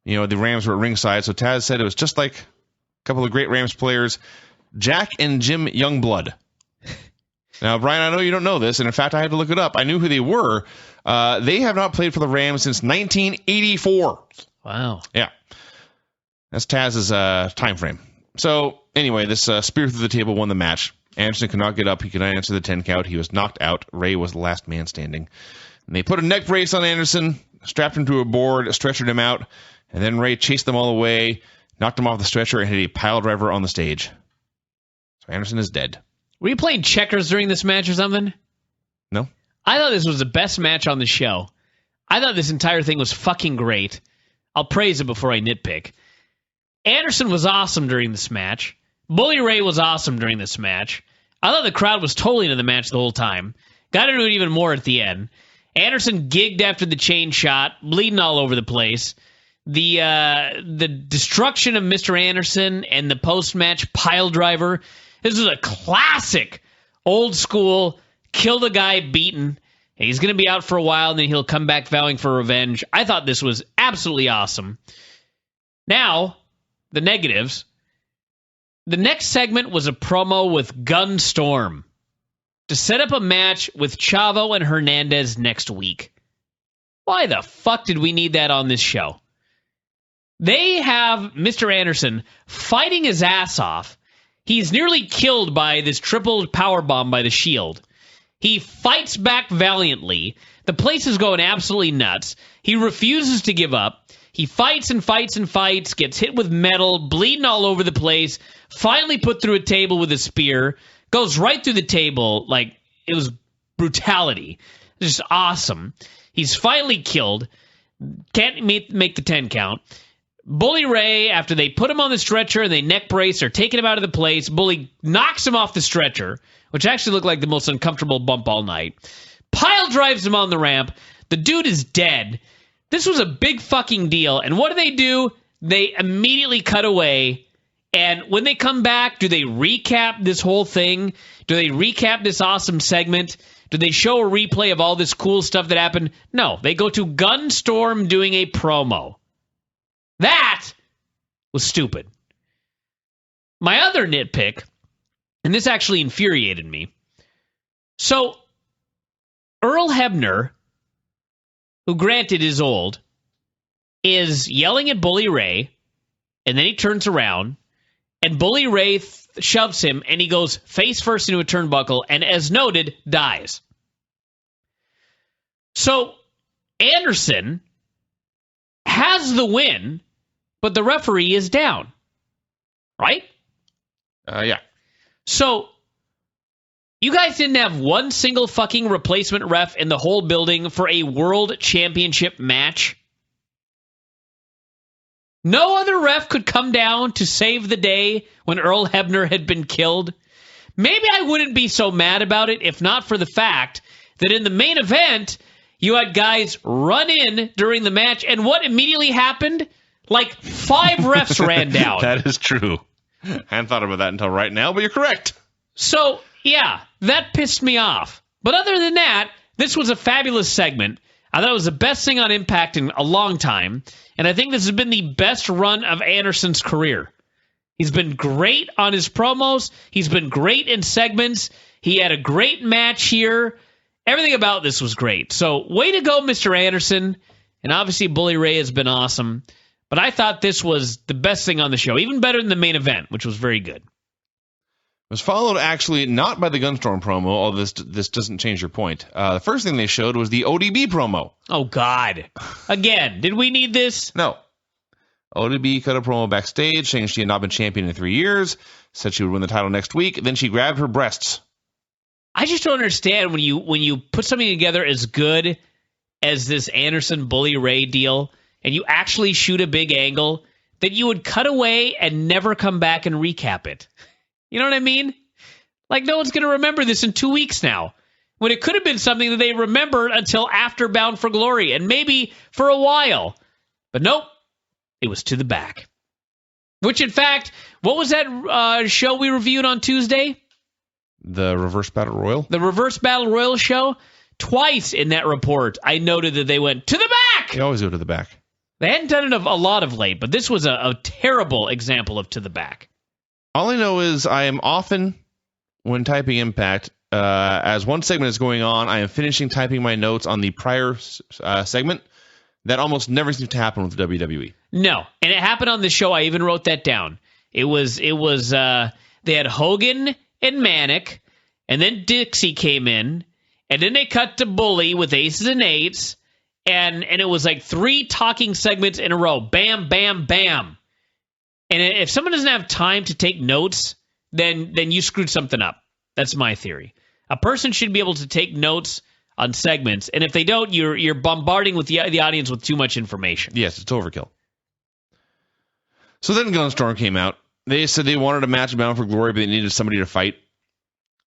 the Rams were at ringside, so Taz said it was just like a couple of great Rams players, Jack and Jim Youngblood. Now, Brian, I know you don't know this, and in fact, I had to look it up. I knew who they were. They have not played for the Rams since 1984. Wow. Yeah. That's Taz's time frame. So, anyway, this spear through the table won the match. Anderson could not get up. He could not answer the 10 count. He was knocked out. Ray was the last man standing. And they put a neck brace on Anderson, strapped him to a board, stretchered him out, and then Ray chased them all away, knocked him off the stretcher, and hit a pile driver on the stage. So Anderson is dead. Were you playing checkers during this match or something? No. I thought this was the best match on the show. I thought this entire thing was fucking great. I'll praise it before I nitpick. Anderson was awesome during this match. Bully Ray was awesome during this match. I thought the crowd was totally into the match the whole time. Got into it even more at the end. Anderson gigged after the chain shot, bleeding all over the place. The destruction of Mr. Anderson and the post-match pile driver. This was a classic, old school, kill the guy beaten. He's going to be out for a while, and then he'll come back vowing for revenge. I thought this was absolutely awesome. Now, the negatives. The next segment was a promo with Gunstorm to set up a match with Chavo and Hernandez next week. Why the fuck did we need that on this show? They have Mr. Anderson fighting his ass off. He's nearly killed by this triple powerbomb by the Shield. He fights back valiantly. The place is going absolutely nuts. He refuses to give up. He fights and fights and fights, gets hit with metal, bleeding all over the place, finally put through a table with a spear, goes right through the table like it was brutality. Just awesome. He's finally killed. Can't make the 10 count. Bully Ray, after they put him on the stretcher and they neck brace, are taking him out of the place. Bully knocks him off the stretcher, which actually looked like the most uncomfortable bump all night. Pile drives him on the ramp. The dude is dead. This was a big fucking deal. And what do? They immediately cut away. And when they come back, do they recap this whole thing? Do they recap this awesome segment? Do they show a replay of all this cool stuff that happened? No, they go to Gunstorm doing a promo. That was stupid. My other nitpick, and this actually infuriated me. So, Earl Hebner, who granted is old, is yelling at Bully Ray, and then he turns around, and Bully Ray shoves him, and he goes face first into a turnbuckle, and as noted, dies. So, Anderson has the win, but the referee is down. Right? Yeah. So, you guys didn't have one single fucking replacement ref in the whole building for a world championship match? No other ref could come down to save the day when Earl Hebner had been killed? Maybe I wouldn't be so mad about it if not for the fact that in the main event, you had guys run in during the match, and what immediately happened? Like 5 refs ran down. That is true. I hadn't thought about that until right now, but you're correct. So, yeah, that pissed me off. But other than that, this was a fabulous segment. I thought it was the best thing on Impact in a long time, and I think this has been the best run of Anderson's career. He's been great on his promos. He's been great in segments. He had a great match here. Everything about this was great. So, way to go, Mr. Anderson. And obviously, Bully Ray has been awesome. But I thought this was the best thing on the show, even better than the main event, which was very good. It was followed actually not by the Gunstorm promo, although this doesn't change your point. The first thing they showed was the ODB promo. Oh, God. Again, did we need this? No. ODB cut a promo backstage saying she had not been champion in 3 years, said she would win the title next week, then she grabbed her breasts. I just don't understand when you put something together as good as this Anderson Bully Ray deal, and you actually shoot a big angle, that you would cut away and never come back and recap it. You know what I mean? Like, no one's going to remember this in 2 weeks now, when it could have been something that they remembered until after Bound for Glory, and maybe for a while. But nope, it was to the back. Which, in fact, what was that show we reviewed on Tuesday? The Reverse Battle Royal? The Reverse Battle Royal show? Twice in that report, I noted that they went to the back! They always go to the back. They hadn't done it a lot of late, but this was a terrible example of to the back. All I know is I am often, when typing Impact, as one segment is going on, I am finishing typing my notes on the prior segment. That almost never seems to happen with WWE. No, and it happened on the show. I even wrote that down. It was they had Hogan and Manic, and then Dixie came in, and then they cut to Bully with aces and eights, and it was like 3 talking segments in a row. Bam, bam, bam. And if someone doesn't have time to take notes, then you screwed something up. That's my theory. A person should be able to take notes on segments, and if they don't, you're bombarding with the audience with too much information. Yes, it's overkill. So then Gunstorm came out. They said they wanted a match Bound for Glory, but they needed somebody to fight.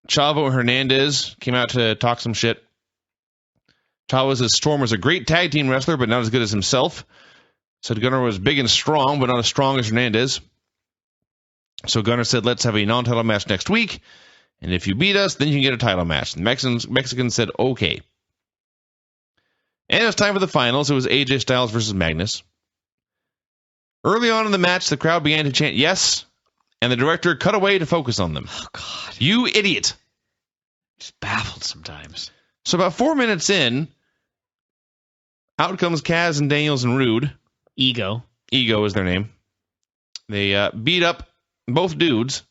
Chavo and Hernandez came out to talk some shit. Chavo says Storm was a great tag team wrestler, but not as good as himself. Said Gunner was big and strong, but not as strong as Hernandez. So Gunner said, let's have a non-title match next week, and if you beat us, then you can get a title match. The Mexican said, okay. And it was time for the finals. It was AJ Styles versus Magnus. Early on in the match, the crowd began to chant yes, and the director cut away to focus on them. Oh, God. You idiot. Just baffled sometimes. So about 4 minutes in, out comes Kaz and Daniels and Roode. Ego is their name. They beat up both dudes.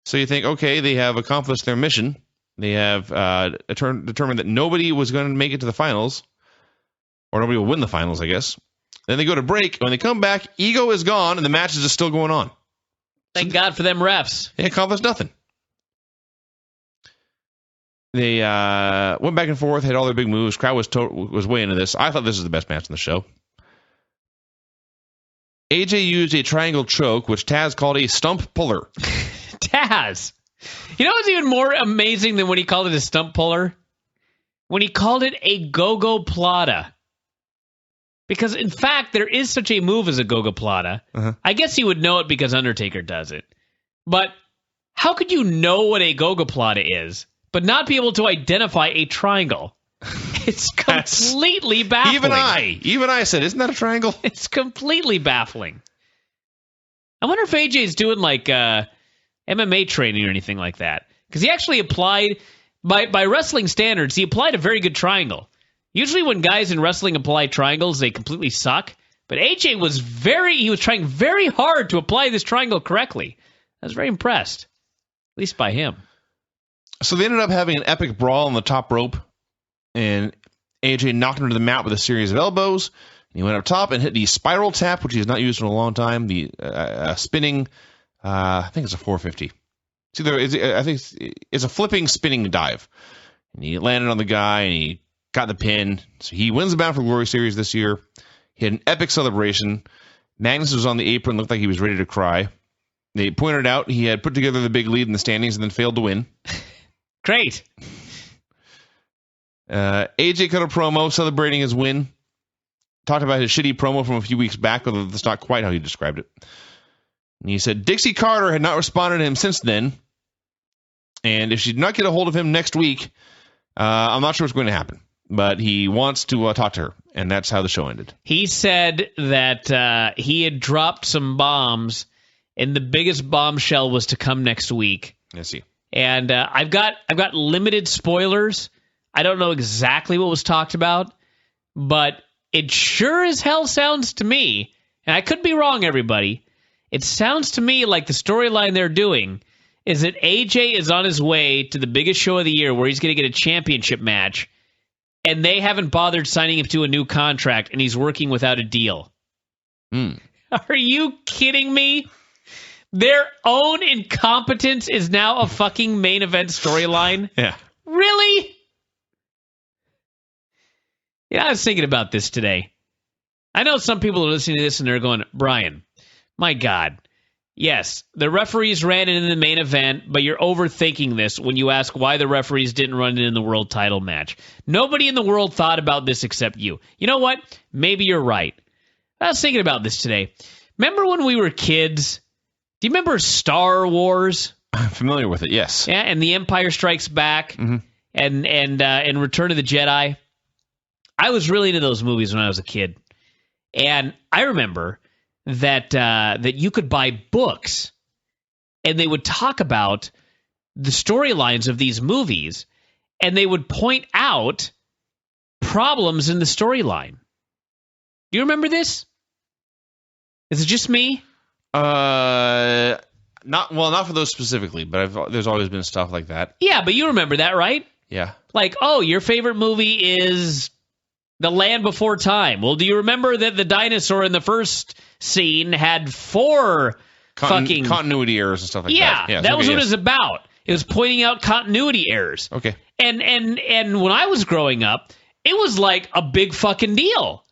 So you think, okay, they have accomplished their mission. They have determined that nobody was going to make it to the finals, or nobody will win the finals, I guess. Then they go to break. When they come back, Ego is gone, and the match is still going on. Thank God for them refs. They accomplished nothing. They went back and forth, had all their big moves. Crowd was way into this. I thought this was the best match on the show. AJ used a triangle choke, which Taz called a stump puller. Taz. You know what's even more amazing than when he called it a stump puller? When he called it a go-go plata. Because, in fact, there is such a move as a go-go plata. Uh-huh. I guess he would know it because Undertaker does it. But how could you know what a go-go plata is, but not be able to identify a triangle? It's completely baffling. Even I said, isn't that a triangle? It's completely baffling. I wonder if AJ's doing like MMA training or anything like that. Because he actually applied, by wrestling standards, he applied a very good triangle. Usually when guys in wrestling apply triangles, they completely suck. But AJ was trying very hard to apply this triangle correctly. I was very impressed. At least by him. So they ended up having an epic brawl on the top rope. And AJ knocked him to the mat with a series of elbows. And he went up top and hit the spiral tap, which he has not used in a long time. The spinning, I think it's a 450. I think it's a flipping spinning dive. And he landed on the guy and he got the pin. So he wins the Bound for Glory series this year. He had an epic celebration. Magnus was on the apron, looked like he was ready to cry. They pointed out he had put together the big lead in the standings and then failed to win. Great. AJ cut a promo celebrating his win. Talked about his shitty promo from a few weeks back, although that's not quite how he described it. And he said Dixie Carter had not responded to him since then. And if she did not get a hold of him next week, I'm not sure what's going to happen. But he wants to talk to her. And that's how the show ended. He said that he had dropped some bombs, and the biggest bombshell was to come next week. I see. And I've got limited spoilers. I don't know exactly what was talked about, but it sure as hell sounds to me and I could be wrong, everybody, it sounds to me like the storyline they're doing is that AJ is on his way to the biggest show of the year where he's going to get a championship match, and they haven't bothered signing him to a new contract, and he's working without a deal. Are you kidding me? Their own incompetence is now a fucking main event storyline? Yeah. Really? Yeah, I was thinking about this today. I know some people are listening to this and they're going, Bryan, my God. Yes, the referees ran it in the main event, but you're overthinking this when you ask why the referees didn't run it in the world title match. Nobody in the world thought about this except you. You know what? Maybe you're right. I was thinking about this today. Remember when we were kids? Do you remember Star Wars? I'm familiar with it, yes. Yeah, and The Empire Strikes Back and Return of the Jedi. I was really into those movies when I was a kid. And I remember that you could buy books and they would talk about the storylines of these movies and they would point out problems in the storyline. Do you remember this? Is it just me? Not for those specifically, but there's always been stuff like that. Yeah, but you remember that, right? Yeah. Like, oh, your favorite movie is The Land Before Time. Well, do you remember that the dinosaur in the first scene had 4 fucking continuity errors and stuff like that? Yeah, that was what it was about. It was pointing out continuity errors. Okay. And when I was growing up, it was like a big fucking deal.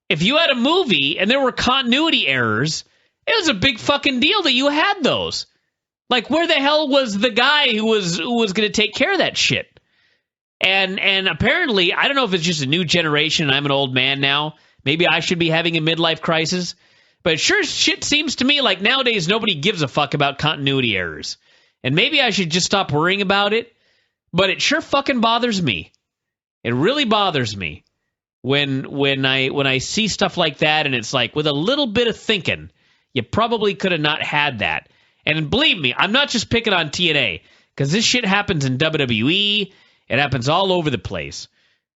If you had a movie and there were continuity errors, it was a big fucking deal that you had those. Like, where the hell was the guy who was going to take care of that shit? And apparently, I don't know if it's just a new generation and I'm an old man now. Maybe I should be having a midlife crisis. But sure shit seems to me like nowadays nobody gives a fuck about continuity errors. And maybe I should just stop worrying about it. But it sure fucking bothers me. It really bothers me when I see stuff like that and it's like, with a little bit of thinking, you probably could have not had that. And believe me, I'm not just picking on TNA, because this shit happens in WWE. It happens all over the place.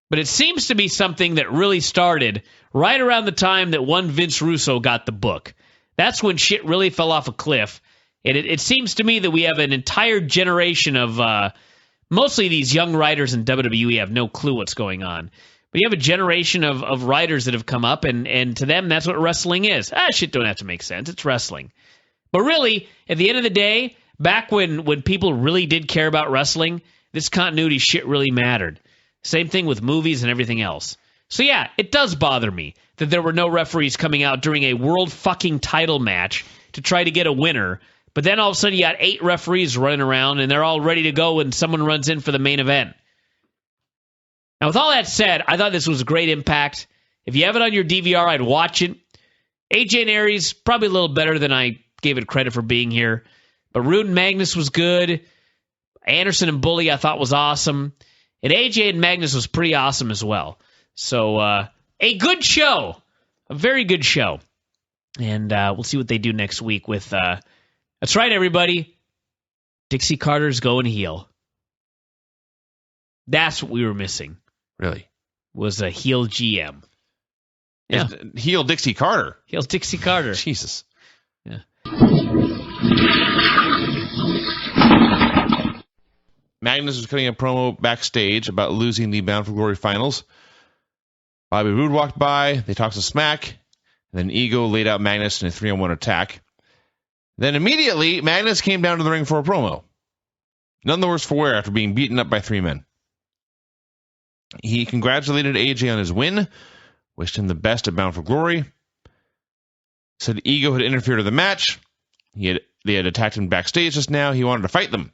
But it seems to be something that really started right around the time that one Vince Russo got the book. That's when shit really fell off a cliff. And it seems to me that we have an entire generation of mostly these young writers in WWE have no clue what's going on. But you have a generation of writers that have come up, and to them, that's what wrestling is. Shit don't have to make sense. It's wrestling. But really, at the end of the day, back when people really did care about wrestling, this continuity shit really mattered. Same thing with movies and everything else. So yeah, it does bother me that there were no referees coming out during a world fucking title match to try to get a winner, but then all of a sudden you got 8 referees running around and they're all ready to go when someone runs in for the main event. Now, with all that said, I thought this was a great Impact. If you have it on your DVR, I'd watch it. AJ and Aries, probably a little better than I gave it credit for being here. But Roode and Magnus was good. Anderson and Bully I thought was awesome. And AJ and Magnus was pretty awesome as well. So, a good show. A very good show. And we'll see what they do next week with... that's right, everybody. Dixie Carter's going heel. That's what we were missing. Really? Was a heel GM. Yeah. Heel Dixie Carter. Heel Dixie Carter. Jesus. Yeah. Magnus was cutting a promo backstage about losing the Bound for Glory finals. Bobby Roode walked by. They talked some smack. And then Ego laid out Magnus in a 3-on-1 attack. Then immediately, Magnus came down to the ring for a promo. None the worse for wear after being beaten up by 3 men. He congratulated AJ on his win, wished him the best at Bound for Glory, said Ego had interfered in the match. They had attacked him backstage just now. He wanted to fight them.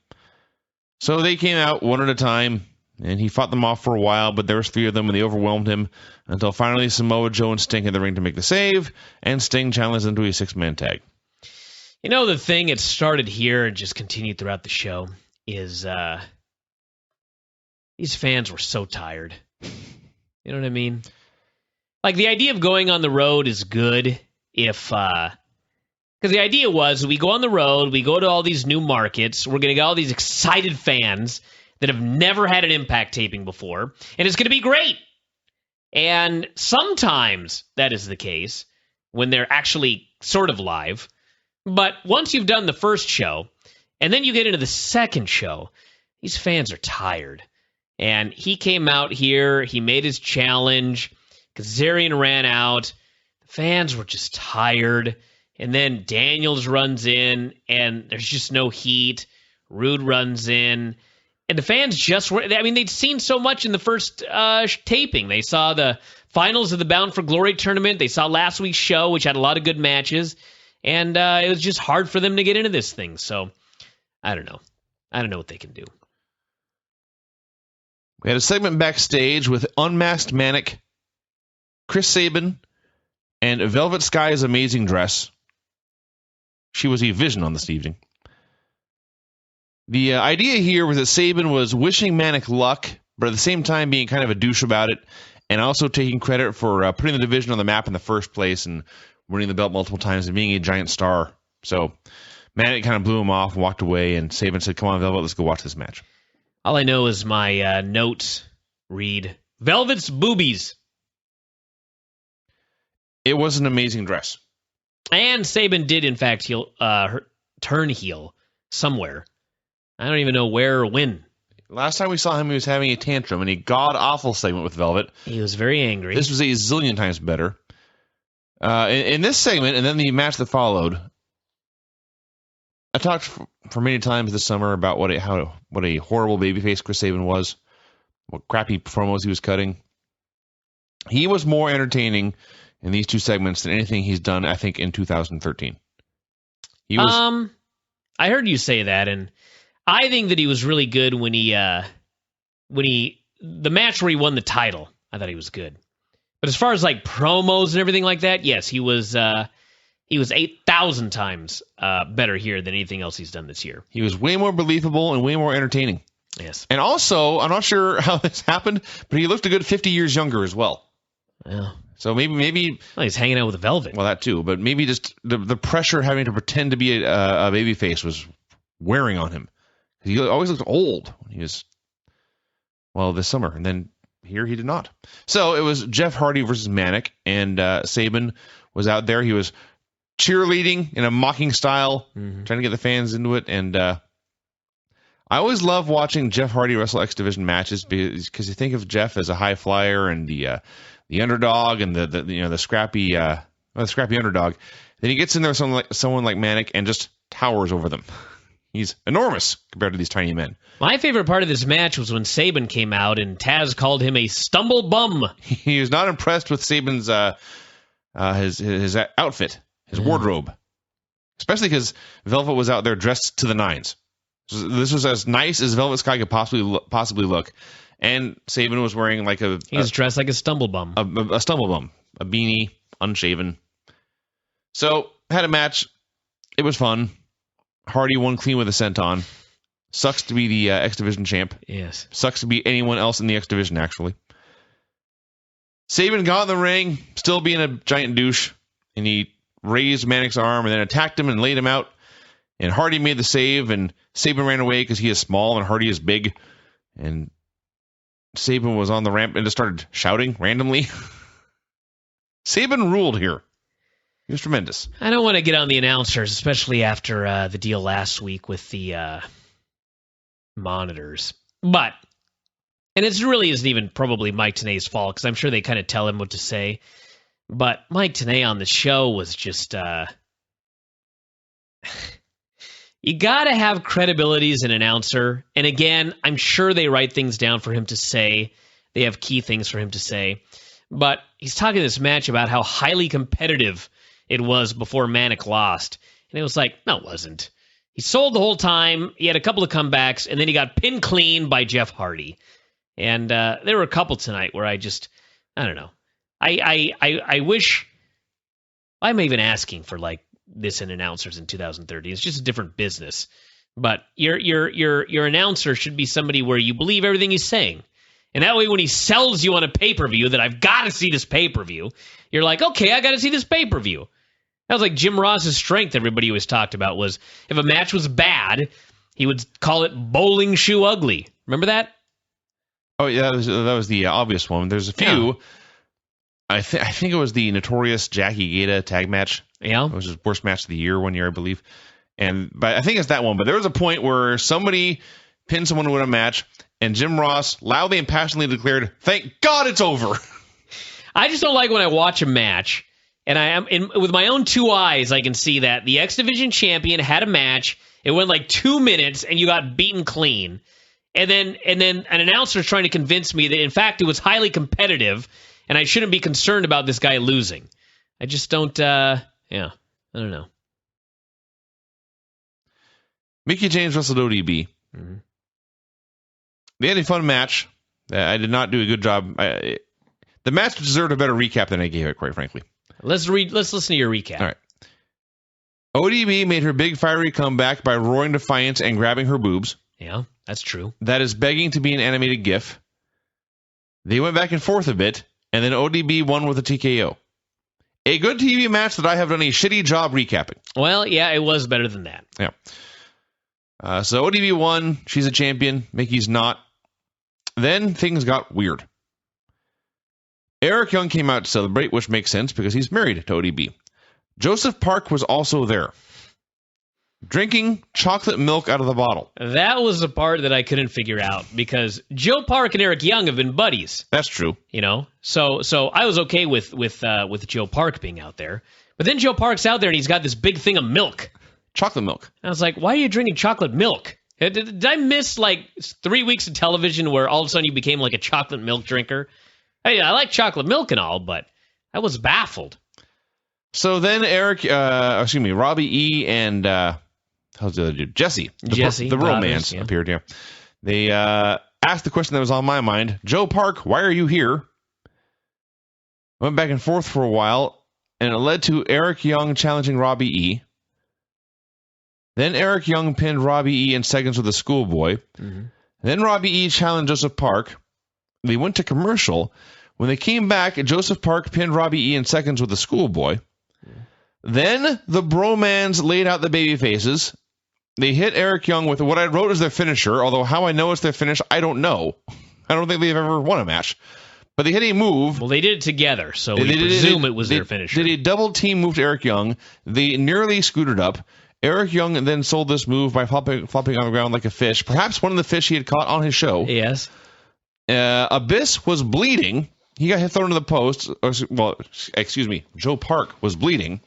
So they came out one at a time, and he fought them off for a while, but there was 3 of them, and they overwhelmed him until finally Samoa Joe and Sting in the ring to make the save, and Sting challenged them to a 6-man tag. You know, the thing that started here and just continued throughout the show is these fans were so tired. You know what I mean? Like, the idea of going on the road is good if... Because the idea was we go on the road, we go to all these new markets, we're going to get all these excited fans that have never had an Impact taping before, and it's going to be great. And sometimes that is the case. when they're actually sort of live. But once you've done the first show, and then you get into the second show, these fans are tired. And he came out here, he made his challenge, Kazarian ran out, the fans were just tired, and then Daniels runs in, and there's just no heat, Roode runs in, and the fans just were, I mean, they'd seen so much in the first taping. They saw the finals of the Bound for Glory tournament, they saw last week's show, which had a lot of good matches, and it was just hard for them to get into this thing, so I don't know. I don't know what they can do. We had a segment backstage with Unmasked Manic, Chris Sabin, and Velvet Sky's amazing dress. She was a vision on this evening. The idea here was that Sabin was wishing Manic luck, but at the same time being kind of a douche about it, and also taking credit for putting the division on the map in the first place and winning the belt multiple times and being a giant star. So Manic kind of blew him off and walked away, and Sabin said, "Come on, Velvet, let's go watch this match." All I know is my notes read, Velvet's boobies. It was an amazing dress. And Sabin did, in fact, turn heel somewhere. I don't even know where or when. Last time we saw him, he was having a tantrum in a god-awful segment with Velvet. He was very angry. This was a zillion times better. In this segment, and then the match that followed, I talked for many times this summer about what a horrible babyface Chris Sabin was, what crappy promos he was cutting. He was more entertaining in these two segments than anything he's done, I think, in 2013. He was. I heard you say that, and I think that he was really good when the match where he won the title. I thought he was good, but as far as like promos and everything like that, yes, he was 8,000 times better here than anything else he's done this year. He was way more believable and way more entertaining. Yes. And also, I'm not sure how this happened, but he looked a good 50 years younger as well. Yeah. So maybe he's hanging out with Velvet. Well, that too, but maybe just the pressure having to pretend to be a babyface was wearing on him. He always looked old when he was, this summer, and then here he did not. So it was Jeff Hardy versus Manic, and Sabin was out there. He was cheerleading in a mocking style, trying to get the fans into it. And I always love watching Jeff Hardy wrestle X Division matches because you think of Jeff as a high flyer and the underdog and the scrappy underdog. Then he gets in there with someone like Manic and just towers over them. He's enormous compared to these tiny men. My favorite part of this match was when Sabin came out and Taz called him a stumble bum. He was not impressed with Sabin's his outfit. His wardrobe, especially because Velvet was out there dressed to the nines. This was as nice as Velvet Sky could possibly look, and Sabin was wearing he was dressed like a stumble bum, a stumble bum, a beanie, unshaven. So had a match. It was fun. Hardy won clean with a senton. Sucks to be the X Division champ. Yes. Sucks to be anyone else in the X Division actually. Sabin got in the ring, still being a giant douche, and he raised Manic's arm and then attacked him and laid him out. And Hardy made the save, and Sabin ran away because he is small and Hardy is big. And Sabin was on the ramp and just started shouting randomly. Sabin ruled here. He was tremendous. I don't want to get on the announcers, especially after the deal last week with the monitors. And it really isn't even probably Mike Tenay's fault, because I'm sure they kind of tell him what to say. But Mike Tenay on the show was just... you got to have credibility as an announcer. And again, I'm sure they write things down for him to say. They have key things for him to say. But he's talking this match about how highly competitive it was before Manic lost. And it was like, no, it wasn't. He sold the whole time. He had a couple of comebacks, and then he got pinned clean by Jeff Hardy. And there were a couple tonight where I don't know. I wish... I'm even asking for this in announcers in 2030. It's just a different business. But your announcer should be somebody where you believe everything he's saying. And that way when he sells you on a pay-per-view that I've got to see this pay-per-view, you're like, okay, I got to see this pay-per-view. That was like Jim Ross's strength everybody always talked about was if a match was bad, he would call it bowling shoe ugly. Remember that? Oh, yeah, that was the obvious one. There's a few. Yeah. I think it was the notorious Jackie Gata tag match. Yeah. It was his worst match of the year one year, I believe. But I think it's that one. But there was a point where somebody pinned someone to win a match, and Jim Ross loudly and passionately declared, "Thank God it's over." I just don't like when I watch a match, and with my own two eyes, I can see that the X Division champion had a match. It went like 2 minutes, and you got beaten clean. And then an announcer is trying to convince me that, in fact, it was highly competitive, and I shouldn't be concerned about this guy losing. I just don't, I don't know. Mickie James wrestled ODB. Mm-hmm. They had a fun match. I did not do a good job. The match deserved a better recap than I gave it, quite frankly. Let's listen to your recap. All right. ODB made her big fiery comeback by roaring defiance and grabbing her boobs. Yeah, that's true. That is begging to be an animated GIF. They went back and forth a bit, and then ODB won with a TKO. A good TV match that I have done a shitty job recapping. Well, yeah, it was better than that. Yeah. So ODB won. She's a champion. Mickey's not. Then things got weird. Eric Young came out to celebrate, which makes sense because he's married to ODB. Joseph Park was also there, drinking chocolate milk out of the bottle. That was the part that I couldn't figure out because Joe Park and Eric Young have been buddies. That's true. You know, so I was okay with Joe Park being out there, but then Joe Park's out there and he's got this big thing of milk, chocolate milk. And I was like, why are you drinking chocolate milk? Did I miss like 3 weeks of television where all of a sudden you became like a chocolate milk drinker? Hey, I like chocolate milk and all, but I was baffled. So then Robbie E. and how's the other dude? Jesse. The romance appeared here. They asked the question that was on my mind. Joe Park, why are you here? Went back and forth for a while, and it led to Eric Young challenging Robbie E. Then Eric Young pinned Robbie E. in seconds with a schoolboy. Mm-hmm. Then Robbie E. challenged Joseph Park. They went to commercial. When they came back, Joseph Park pinned Robbie E. in seconds with a schoolboy. Then the bromans laid out the baby faces. They hit Eric Young with what I wrote as their finisher, although how I know it's their finish, I don't know. I don't think they've ever won a match. But they hit a move. Well, they did it together, so we presume it was their finisher. They did a double team move to Eric Young. They nearly scooted up. Eric Young then sold this move by flopping on the ground like a fish, perhaps one of the fish he had caught on his show. Yes. Abyss was bleeding. He got thrown into the post. Joe Park was bleeding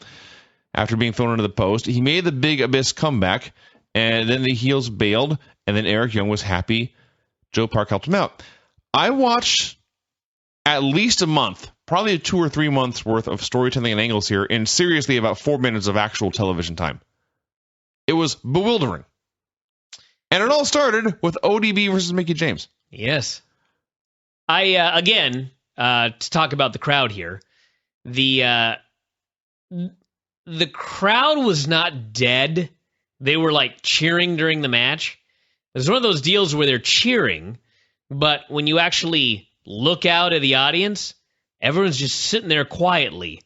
after being thrown into the post. He made the big Abyss comeback, and then the heels bailed, and then Eric Young was happy. Joe Park helped him out. I watched at least a month, probably 2 or 3 months worth of storytelling and angles here, and seriously about 4 minutes of actual television time. It was bewildering. And it all started with ODB versus Mickie James. Yes. To talk about the crowd here, the crowd was not dead. They were like cheering during the match. It was one of those deals where they're cheering, but when you actually look out at the audience, everyone's just sitting there quietly.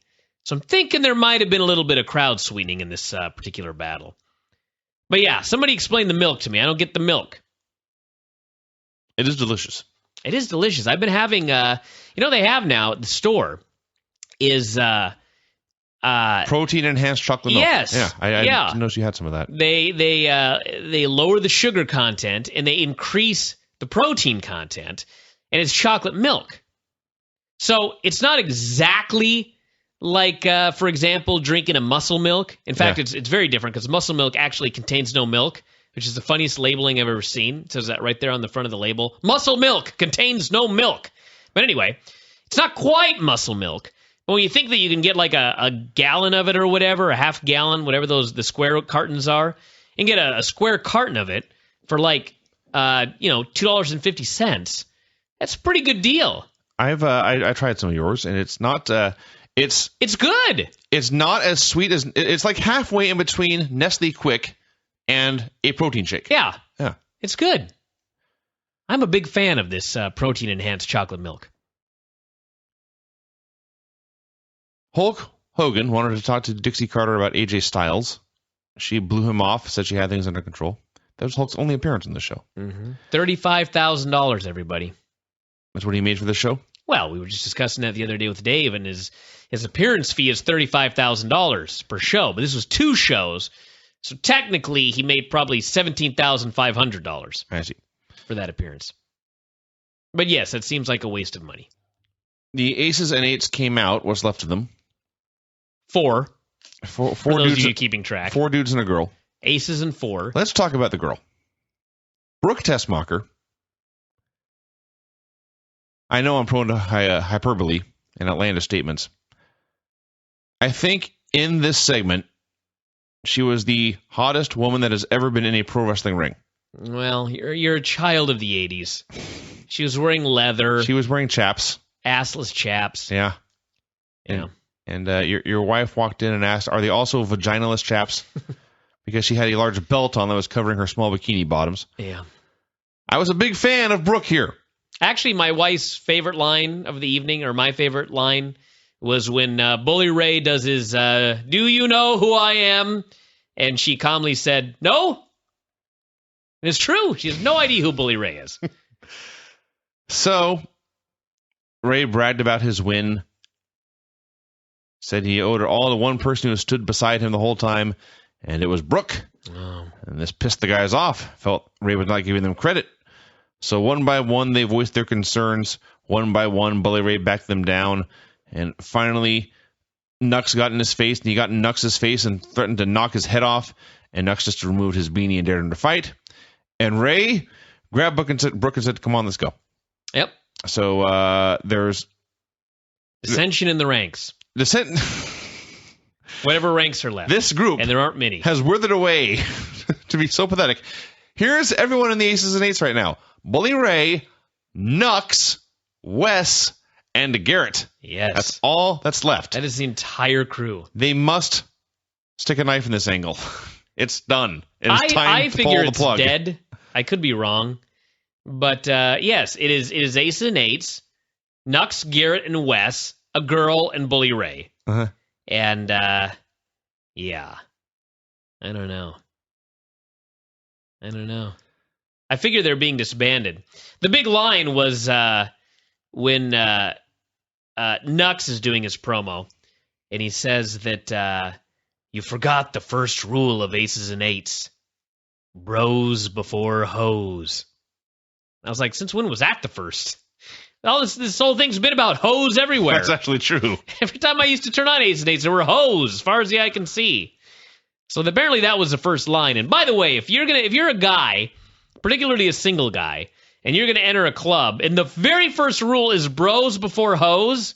So I'm thinking there might have been a little bit of crowd sweetening in this particular battle. But yeah, somebody explain the milk to me. I don't get the milk. It is delicious. It is delicious. I've been having, they have now at the store is protein enhanced chocolate milk. Yes. Yeah. I didn't know you had some of that. They lower the sugar content and they increase the protein content, and it's chocolate milk. So it's not exactly like, for example, drinking a muscle milk. In fact, it's very different because muscle milk actually contains no milk, which is the funniest labeling I've ever seen. It says that right there on the front of the label. Muscle milk contains no milk. But anyway, it's not quite muscle milk. But when you think that you can get like a gallon of it or whatever, a half gallon, whatever the square cartons are, and get a square carton of it for like, $2.50, that's a pretty good deal. I tried some of yours, and it's not... It's good. It's not as sweet as... It's like halfway in between Nestle Quick and a protein shake. Yeah. It's good. I'm a big fan of this protein-enhanced chocolate milk. Hulk Hogan wanted to talk to Dixie Carter about AJ Styles. She blew him off, said she had things under control. That was Hulk's only appearance in the show. Mm-hmm. $35,000, everybody. That's what he made for the show? Well, we were just discussing that the other day with Dave, and his appearance fee is $35,000 per show, but this was 2 shows, so technically he made probably $17,500. I see. For that appearance. But yes, it seems like a waste of money. The Aces and Eights came out. What's left of them? 4. Four For those dudes, of you keeping track. 4 dudes and a girl. Aces and 4. Let's talk about the girl. Brooke Tessmacher. I know I'm prone to hyperbole and outlandish statements. I think in this segment, she was the hottest woman that has ever been in a pro wrestling ring. Well, you're a child of the 80s. She was wearing leather. She was wearing chaps. Assless chaps. Yeah. Yeah. And your wife walked in and asked, are they also vaginaless chaps? Because she had a large belt on that was covering her small bikini bottoms. Yeah. I was a big fan of Brooke here. Actually, my wife's favorite line of the evening, or my favorite line, was when Bully Ray does his, do you know who I am? And she calmly said, no. And it's true. She has no idea who Bully Ray is. So, Ray bragged about his win. Said he owed it all to one person who stood beside him the whole time, and it was Brooke. Oh. And this pissed the guys off. Felt Ray was not giving them credit. So one by one, they voiced their concerns. One by one, Bully Ray backed them down. And finally, Knox got in his face, and he got in Knox's face and threatened to knock his head off. And Knox just removed his beanie and dared him to fight. And Ray grabbed Brooke and said, come on, let's go. Yep. So there's dissension in the ranks. Whatever ranks are left. This group, and there aren't many, has withered away to be so pathetic. Here's everyone in the Aces and Eights right now. Bully Ray, Knox, Wes, and Garrett. Yes. That's all that's left. That is the entire crew. They must stick a knife in this angle. It's done. It's time to pull the plug. I figure it's dead. I could be wrong. But yes, it is Aces and Eights, Knox, Garrett, and Wes, a girl, and Bully Ray. Uh-huh. And, yeah. I don't know. I figure they're being disbanded. The big line was when Knox is doing his promo, and he says that you forgot the first rule of Aces and Eights. Bros before hoes. I was like, since when was that the first? All this whole thing's been about hoes everywhere. That's actually true. Every time I used to turn on Aces and Eights, there were hoes, as far as the eye can see. So apparently that was the first line. And by the way, if you're a guy, particularly a single guy, and you're gonna enter a club, and the very first rule is bros before hoes,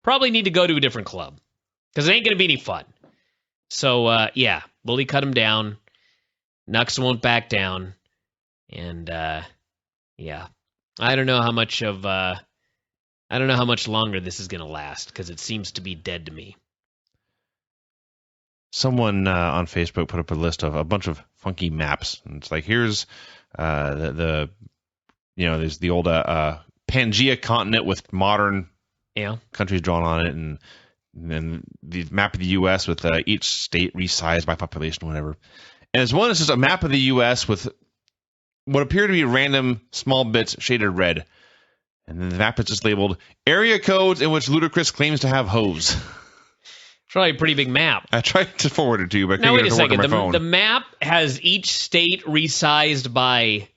probably need to go to a different club. Because it ain't gonna be any fun. So yeah, Bully cut him down. Knox won't back down. And yeah. I don't know how much longer this is going to last, because it seems to be dead to me. Someone on Facebook put up a list of a bunch of funky maps. And it's like, here's there's the old Pangea continent with modern countries drawn on it, and then the map of the U.S. with each state resized by population, whatever. And there's one that's just a map of the U.S. with what appear to be random small bits shaded red. And then the map is just labeled area codes in which Ludacris claims to have hoes. It's probably a pretty big map. I tried to forward it to you, but I now, couldn't wait a get it to work second. on my phone. The map has each state resized by...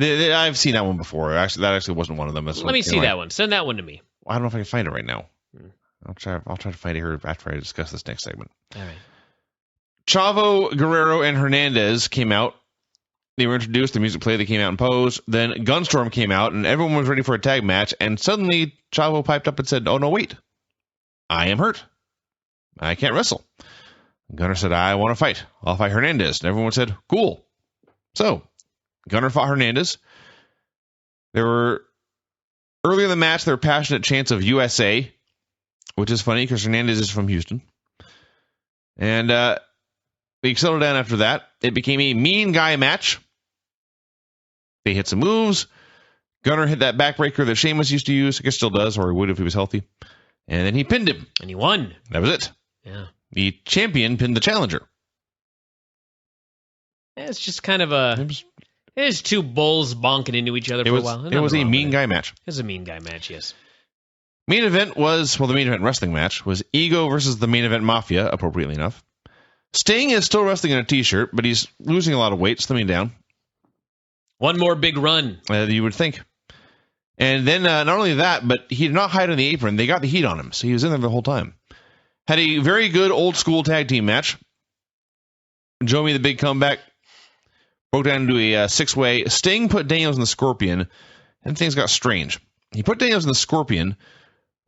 I've seen that one before. That actually wasn't one of them. Let me see that one. Send that one to me. I don't know if I can find it right now. I'll try to find it here after I discuss this next segment. All right. Chavo, Guerrero, and Hernandez came out. They were introduced, the music played, they came out and posed. Then Gunstorm came out, and everyone was ready for a tag match. And suddenly, Chavo piped up and said, oh, no, wait. I am hurt. I can't wrestle. Gunner said, I want to fight. I'll fight Hernandez. And everyone said, cool. So, Gunner fought Hernandez. Earlier in the match, there were passionate chants of USA, which is funny because Hernandez is from Houston. And they settled down after that. It became a mean guy match. They hit some moves. Gunner hit that backbreaker that Sheamus used to use. I guess still does, or he would if he was healthy. And then he pinned him. And he won. That was it. Yeah. The champion pinned the challenger. It's just kind of a... There's two bulls bonking into each other for a while. It was a mean guy match. It was a mean guy match, yes. The main event wrestling match was Ego versus the Main Event Mafia, appropriately enough. Sting is still wrestling in a t-shirt, but he's losing a lot of weight, slimming down. One more big run. You would think. And then not only that, but he did not hide on the apron. They got the heat on him, so he was in there the whole time. Had a very good old-school tag team match. Joe made the big comeback. Broke down into a six-way. Sting put Daniels in the Scorpion, and things got strange. He put Daniels in the Scorpion.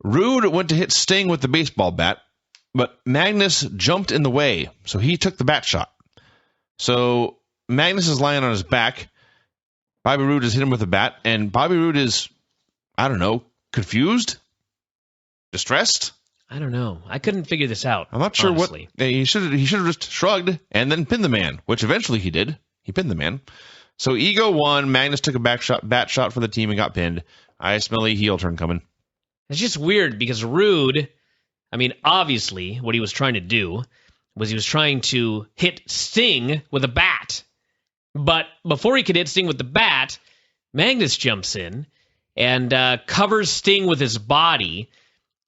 Roode went to hit Sting with the baseball bat, but Magnus jumped in the way, so he took the bat shot. So Magnus is lying on his back. Bobby Roode has hit him with a bat, and Bobby Roode is, I don't know, confused? Distressed? I don't know. I couldn't figure this out. I'm not sure honestly. What he should have just shrugged and then pinned the man, which eventually he did. He pinned the man. So Ego won. Magnus took a bat shot for the team and got pinned. I smell a heel turn coming. It's just weird because Roode, I mean, obviously what he was trying to do was he was trying to hit Sting with a bat. But before he could hit Sting with the bat, Magnus jumps in and covers Sting with his body.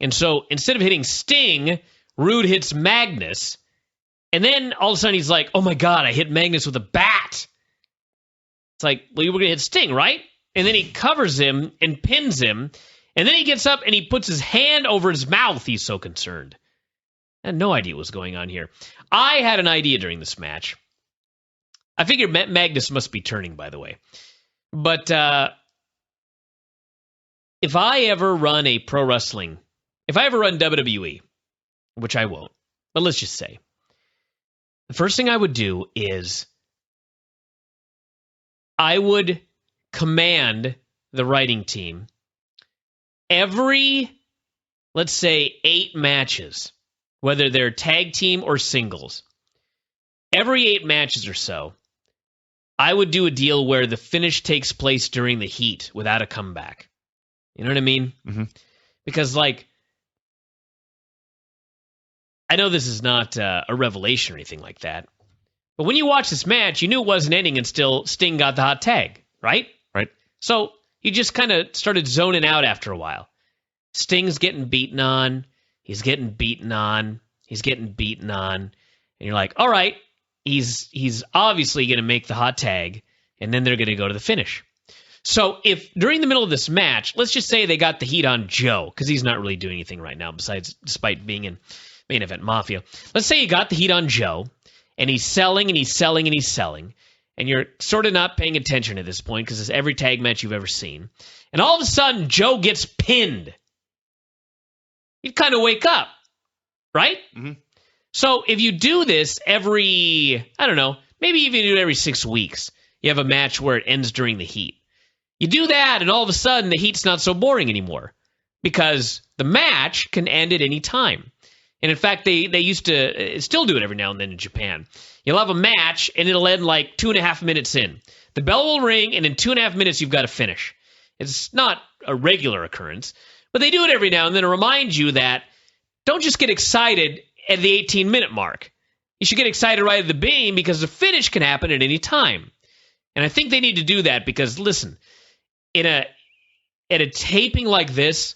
And so instead of hitting Sting, Roode hits Magnus. And then all of a sudden he's like, oh my God, I hit Magnus with a bat. It's like, well, you were going to hit Sting, right? And then he covers him and pins him. And then he gets up and he puts his hand over his mouth. He's so concerned. I had no idea what was going on here. I had an idea during this match. I figured Magnus must be turning, by the way. But if I ever run a pro wrestling, if I ever run WWE, which I won't, but let's just say, the first thing I would do is I would command the writing team every, let's say, 8 matches, whether they're tag team or singles, every 8 matches or so, I would do a deal where the finish takes place during the heat without a comeback. You know what I mean? Mm-hmm. Because, like, I know this is not a revelation or anything like that, but when you watch this match, you knew it wasn't ending until Sting got the hot tag, right? Right. So you just kind of started zoning out after a while. Sting's getting beaten on. He's getting beaten on. He's getting beaten on. And you're like, all right, he's obviously going to make the hot tag, and then they're going to go to the finish. So if during the middle of this match, let's just say they got the heat on Joe, because he's not really doing anything right now despite being in Main Event Mafia. Let's say you got the heat on Joe, and he's selling, and he's selling, and he's selling, and you're sort of not paying attention at this point because it's every tag match you've ever seen. And all of a sudden, Joe gets pinned. You'd kind of wake up, right? Mm-hmm. So if you do this every, I don't know, maybe even do it every 6 weeks, you have a match where it ends during the heat. You do that, and all of a sudden, the heat's not so boring anymore because the match can end at any time. And in fact, they used to still do it every now and then in Japan. You'll have a match, and it'll end like 2.5 minutes in. The bell will ring, and in 2.5 minutes, you've got to finish. It's not a regular occurrence, but they do it every now and then to remind you that don't just get excited at the 18-minute mark. You should get excited right at the beginning because the finish can happen at any time. And I think they need to do that because, listen, at a taping like this,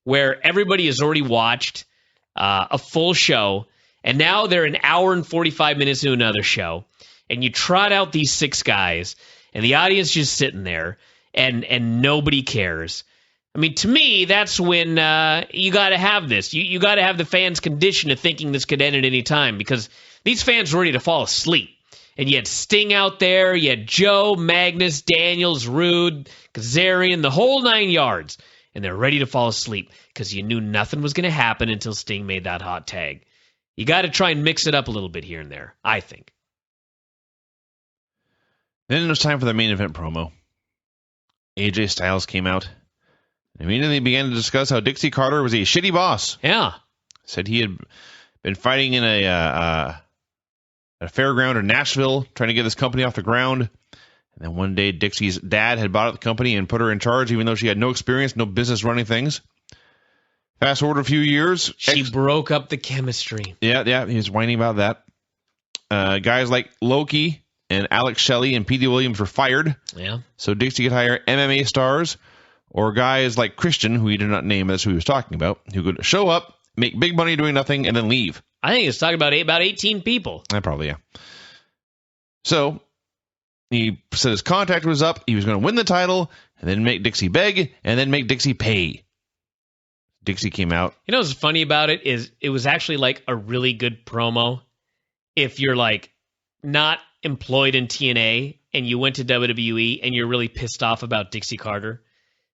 where everybody has already watched a full show, and now they're an hour and 45 minutes into another show, and you trot out these 6 guys, and the audience just sitting there, and nobody cares. I mean, to me, that's when you got to have this. You got to have the fans conditioned to thinking this could end at any time because these fans are ready to fall asleep. And you had Sting out there, you had Joe, Magnus, Daniels, Roode, Kazarian, the whole 9 yards. And they're ready to fall asleep because you knew nothing was going to happen until Sting made that hot tag. You got to try and mix it up a little bit here and there, I think. Then it was time for the main event promo. AJ Styles came out and immediately began to discuss how Dixie Carter was a shitty boss. Yeah. Said he had been fighting in a fairground in Nashville, trying to get this company off the ground. And then one day, Dixie's dad had bought out the company and put her in charge, even though she had no experience, no business running things. Fast forward a few years. She broke up the chemistry. Yeah, he was whining about that. Guys like Loki and Alex Shelley and P.D. Williams were fired. Yeah. So Dixie could hire MMA stars or guys like Christian, who he did not name, that's who he was talking about, who could show up, make big money doing nothing, and then leave. I think he was talking about 18 people. Probably, yeah. So he said his contract was up. He was going to win the title and then make Dixie beg and then make Dixie pay. Dixie came out. You know what's funny about it is it was actually like a really good promo if you're like not employed in TNA and you went to WWE and you're really pissed off about Dixie Carter.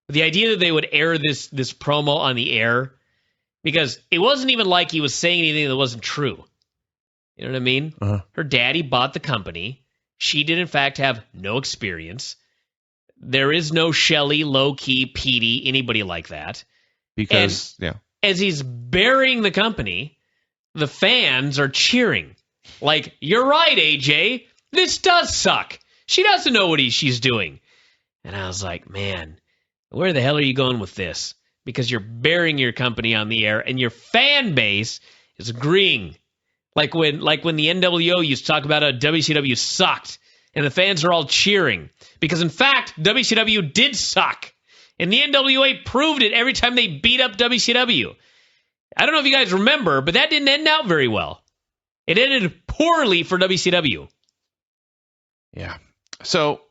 The idea that they would air this promo on the air, because it wasn't even like he was saying anything that wasn't true. You know what I mean? Uh-huh. Her daddy bought the company. She did, in fact, have no experience. There is no Shelley, low-key, Petey, anybody like that. Because, as he's burying the company, the fans are cheering. Like, you're right, AJ. This does suck. She doesn't know what she's doing. And I was like, man, where the hell are you going with this? Because you're burying your company on the air, and your fan base is agreeing. Like when the NWO used to talk about how WCW sucked, and the fans are all cheering. Because, in fact, WCW did suck. And the NWA proved it every time they beat up WCW. I don't know if you guys remember, but that didn't end out very well. It ended poorly for WCW. Yeah. So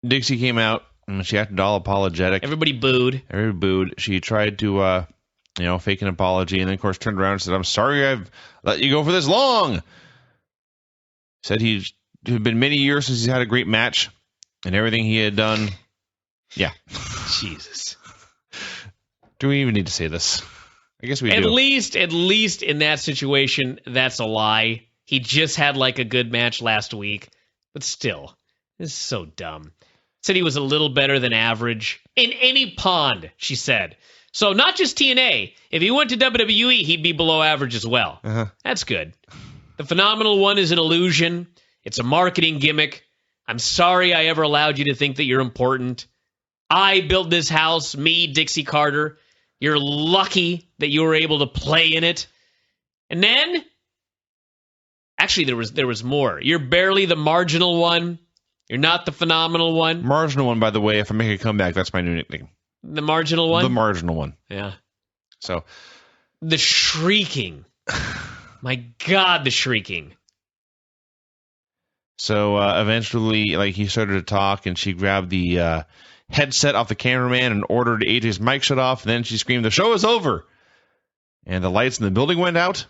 Dixie came out and she acted all apologetic. Everybody booed. She tried to, fake an apology, and then, of course, turned around and said, "I'm sorry I've let you go for this long." Said it had been many years since he's had a great match, and everything he had done. Yeah. Jesus. Do we even need to say this? I guess we do. At least in that situation, that's a lie. He just had like a good match last week. But still, this is so dumb. Said he was a little better than average. In any pond, she said. So not just TNA. If he went to WWE, he'd be below average as well. Uh-huh. That's good. The phenomenal one is an illusion. It's a marketing gimmick. I'm sorry I ever allowed you to think that you're important. I built this house, me, Dixie Carter. You're lucky that you were able to play in it. And then, actually, there was more. You're barely the marginal one. You're not the phenomenal one. Marginal one, by the way, if I make a comeback, that's my new nickname. The marginal one? The marginal one. Yeah. So. The shrieking. My God, the shrieking. So, eventually, he started to talk, and she grabbed the headset off the cameraman and ordered AJ's mic shut off. And then she screamed, "The show is over!" And the lights in the building went out.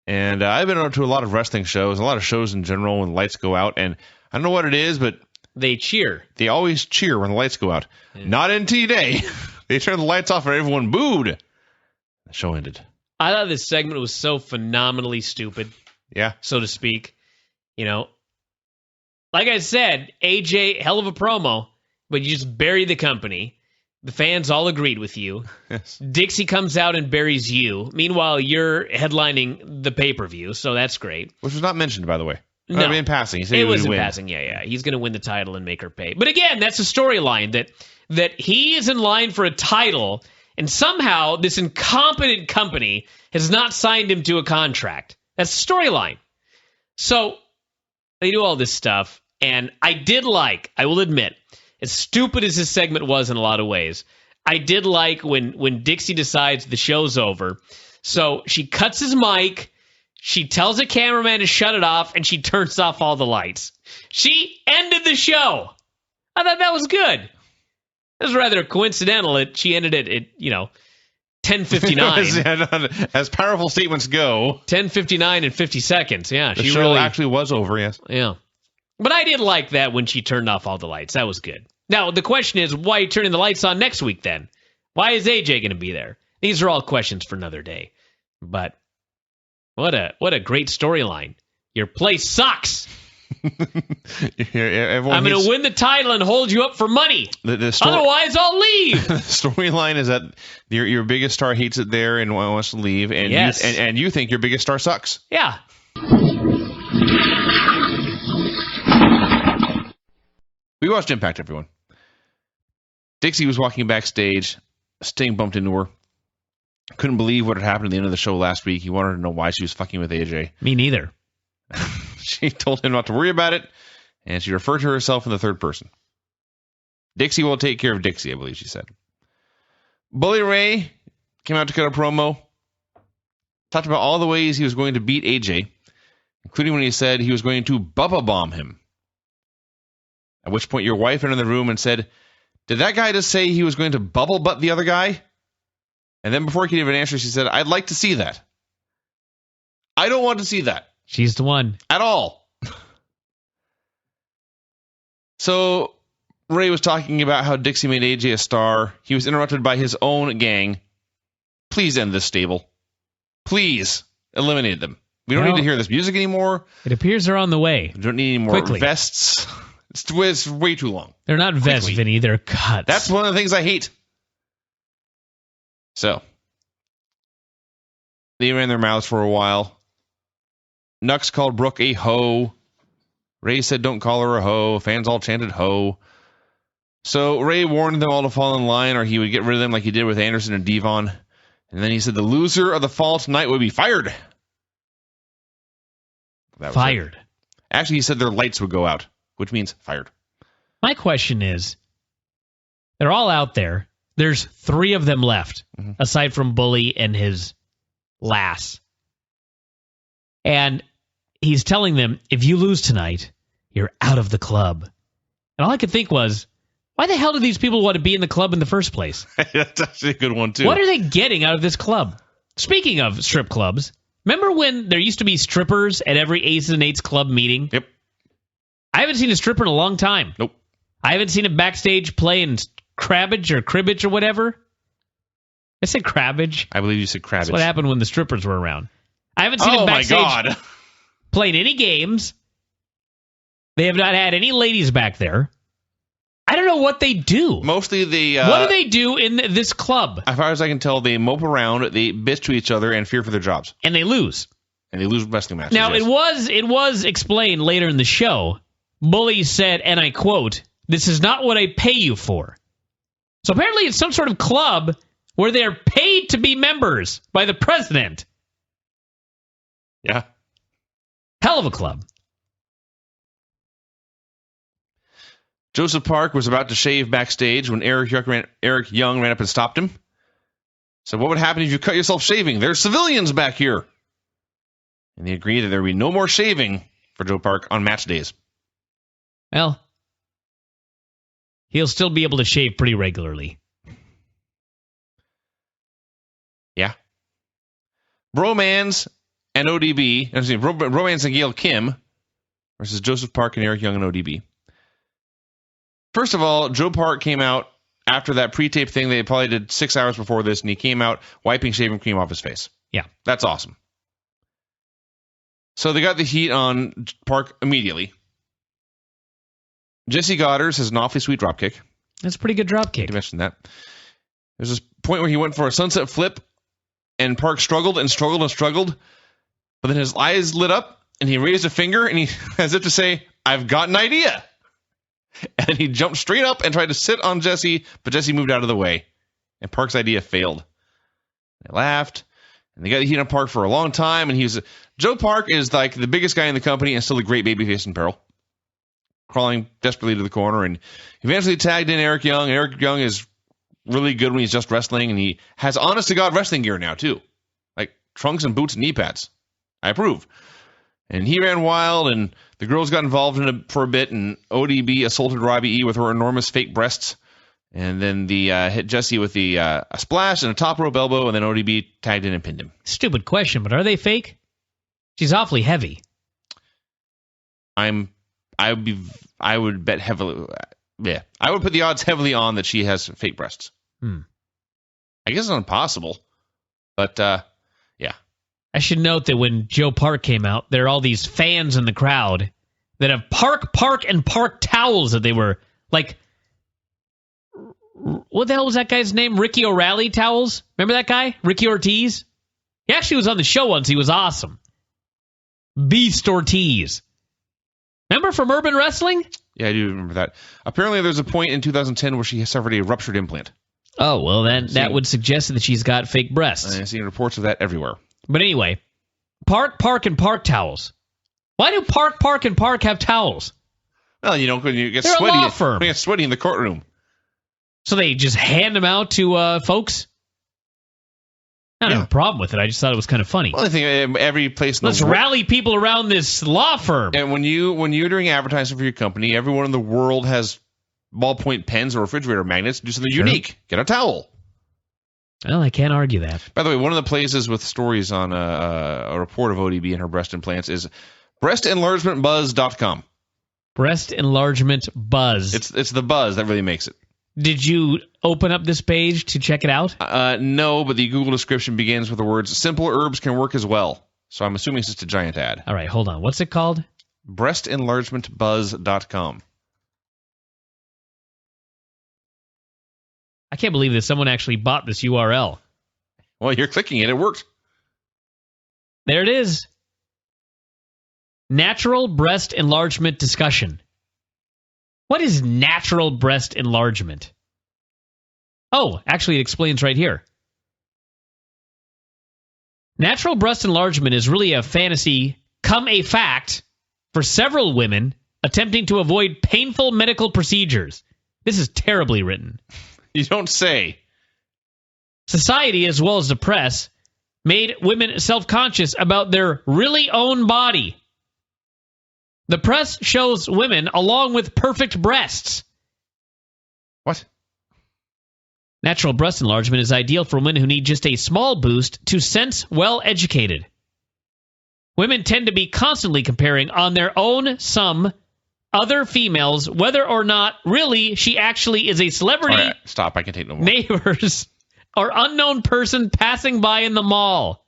And I've been to a lot of wrestling shows, a lot of shows in general when the lights go out. And I don't know what it is, but they cheer. They always cheer when the lights go out. Yeah. Not in TNA. They turned the lights off and everyone booed. The show ended. I thought this segment was so phenomenally stupid. Yeah. So to speak. Like I said, AJ, hell of a promo. But you just bury the company. The fans all agreed with you. Yes. Dixie comes out and buries you. Meanwhile, you're headlining the pay-per-view, so that's great. Which was not mentioned, by the way. No. I mean, in passing. He said it was in passing, yeah. He's going to win the title and make her pay. But again, that's a storyline that he is in line for a title, and somehow this incompetent company has not signed him to a contract. That's the storyline. So they do all this stuff, and I will admit, as stupid as this segment was in a lot of ways, I did like when Dixie decides the show's over. So she cuts his mic, she tells the cameraman to shut it off, and she turns off all the lights. She ended the show. I thought that was good. It was rather coincidental. She ended it at 10:59. As powerful statements go. 10:59 and 50 seconds. Yeah, the show actually was over, yes. Yeah. But I did like that when she turned off all the lights. That was good. Now, the question is, why are you turning the lights on next week then? Why is AJ going to be there? These are all questions for another day. But what a great storyline. Your place sucks. I'm going to win the title and hold you up for money. Otherwise, I'll leave. The storyline is that your biggest star hates it there and wants to leave, and yes. you think your biggest star sucks. Yeah. We watched Impact, everyone. Dixie was walking backstage. Sting bumped into her. Couldn't believe what had happened at the end of the show last week. He wanted to know why she was fucking with AJ. Me neither. She told him not to worry about it. And she referred to herself in the third person. Dixie will take care of Dixie, I believe she said. Billy Ray came out to cut a promo. Talked about all the ways he was going to beat AJ, including when he said he was going to Bubba bomb him. At which point your wife entered the room and said, "Did that guy just say he was going to bubble butt the other guy?" And then before he could even answer, she said, "I'd like to see that." I don't want to see that. She's the one. At all. So Ray was talking about how Dixie made AJ a star. He was interrupted by his own gang. Please end this stable. Please eliminate them. We don't need to hear this music anymore. It appears they're on the way. We don't need any more vests. It's way too long. They're not vests, Vinny. They're cuts. That's one of the things I hate. So, they ran their mouths for a while. Knox called Brooke a hoe. Ray said don't call her a hoe. Fans all chanted hoe. So Ray warned them all to fall in line or he would get rid of them like he did with Anderson and Devon. And then he said the loser of the fall tonight would be fired. Fired. Actually, he said their lights would go out, which means fired. My question is, they're all out there. There's 3 of them left, aside from Bully and his lass. And he's telling them, if you lose tonight, you're out of the club. And all I could think was, why the hell do these people want to be in the club in the first place? That's actually a good one, too. What are they getting out of this club? Speaking of strip clubs, remember when there used to be strippers at every Aces and Eights club meeting? Yep. I haven't seen a stripper in a long time. Nope. I haven't seen a backstage playing crabbage or cribbage or whatever. I said crabbage. I believe you said crabbage. That's what happened when the strippers were around. I haven't seen him backstage playing any games. They have not had any ladies back there. I don't know what they do. Mostly they... what do they do in this club? As far as I can tell, they mope around, they bitch to each other, and fear for their jobs. And they lose. And they lose wrestling matches. Now, yes. it was explained later in the show. Bully said, and I quote, "This is not what I pay you for." So apparently it's some sort of club where they're paid to be members by the president. Yeah. Hell of a club. Joseph Park was about to shave backstage when Eric Young ran up and stopped him. So what would happen if you cut yourself shaving? There's civilians back here. And they agreed that there would be no more shaving for Joe Park on match days. Well, he'll still be able to shave pretty regularly. Yeah. Bromans and ODB, Bromans and Gail Kim versus Joseph Park and Eric Young and ODB. First of all, Joe Park came out after that pre-tape thing they probably did 6 hours before this, and he came out wiping shaving cream off his face. Yeah. That's awesome. So they got the heat on Park immediately. Jesse Goddard has an awfully sweet dropkick. That's a pretty good dropkick. You mentioned that. There's this point where he went for a sunset flip, and Park struggled and struggled and struggled, but then his eyes lit up, and he raised a finger, and he, as if to say, "I've got an idea." And he jumped straight up and tried to sit on Jesse, but Jesse moved out of the way, and Park's idea failed. They laughed, and they got the heat on Park for a long time, and Joe Park is like the biggest guy in the company and still a great babyface in peril, crawling desperately to the corner, and eventually tagged in Eric Young. Eric Young is really good when he's just wrestling, and he has honest-to-God wrestling gear now, too, like trunks and boots and knee pads. I approve. And he ran wild, and the girls got involved in it for a bit, and ODB assaulted Robbie E with her enormous fake breasts, and then hit Jesse with a splash and a top rope elbow, and then ODB tagged in and pinned him. Stupid question, but are they fake? She's awfully heavy. I would bet heavily. Yeah, I would put the odds heavily on that she has fake breasts. I guess it's not impossible, but yeah. I should note that when Joe Park came out, there are all these fans in the crowd that have Park, and Park towels that they were like. What the hell was that guy's name? Ricky O'Reilly towels? Remember that guy? Ricky Ortiz? He actually was on the show once. He was awesome. Beast Ortiz. Remember from Urban Wrestling? Yeah, I do remember that. Apparently, there's a point in 2010 where she suffered a ruptured implant. Oh, well, then that would suggest that she's got fake breasts. I've seen reports of that everywhere. But anyway, Park, and Park towels. Why do Park, and Park have towels? Well, when you get They're a law sweaty, firm. when you get sweaty in the courtroom. So they just hand them out to folks? I don't have a problem with it. I just thought it was kind of funny. Well, I think every place. Let's rally people around this law firm. And when you're doing advertising for your company, everyone in the world has ballpoint pens or refrigerator magnets. Do something unique. Get a towel. Well, I can't argue that. By the way, one of the places with stories on a report of ODB and her breast implants is breastenlargementbuzz.com. Breast enlargement buzz. It's the buzz that really makes it. Did you open up this page to check it out? No, but the Google description begins with the words, simple herbs can work as well. So I'm assuming it's just a giant ad. All right, hold on. What's it called? breastenlargementbuzz.com. I can't believe that someone actually bought this URL. Well, you're clicking it. It worked. There it is. Natural breast enlargement discussion. What is natural breast enlargement? Oh, actually, it explains right here. Natural breast enlargement is really a fantasy, come a fact, for several women attempting to avoid painful medical procedures. This is terribly written. You don't say. Society, as well as the press, made women self-conscious about their really own body. The press shows women along with perfect breasts. What? Natural breast enlargement is ideal for women who need just a small boost to sense well-educated. Women tend to be constantly comparing on their own some other females, whether or not really she actually is a celebrity, All right, stop, I can take no more. neighbors, or unknown person passing by in the mall.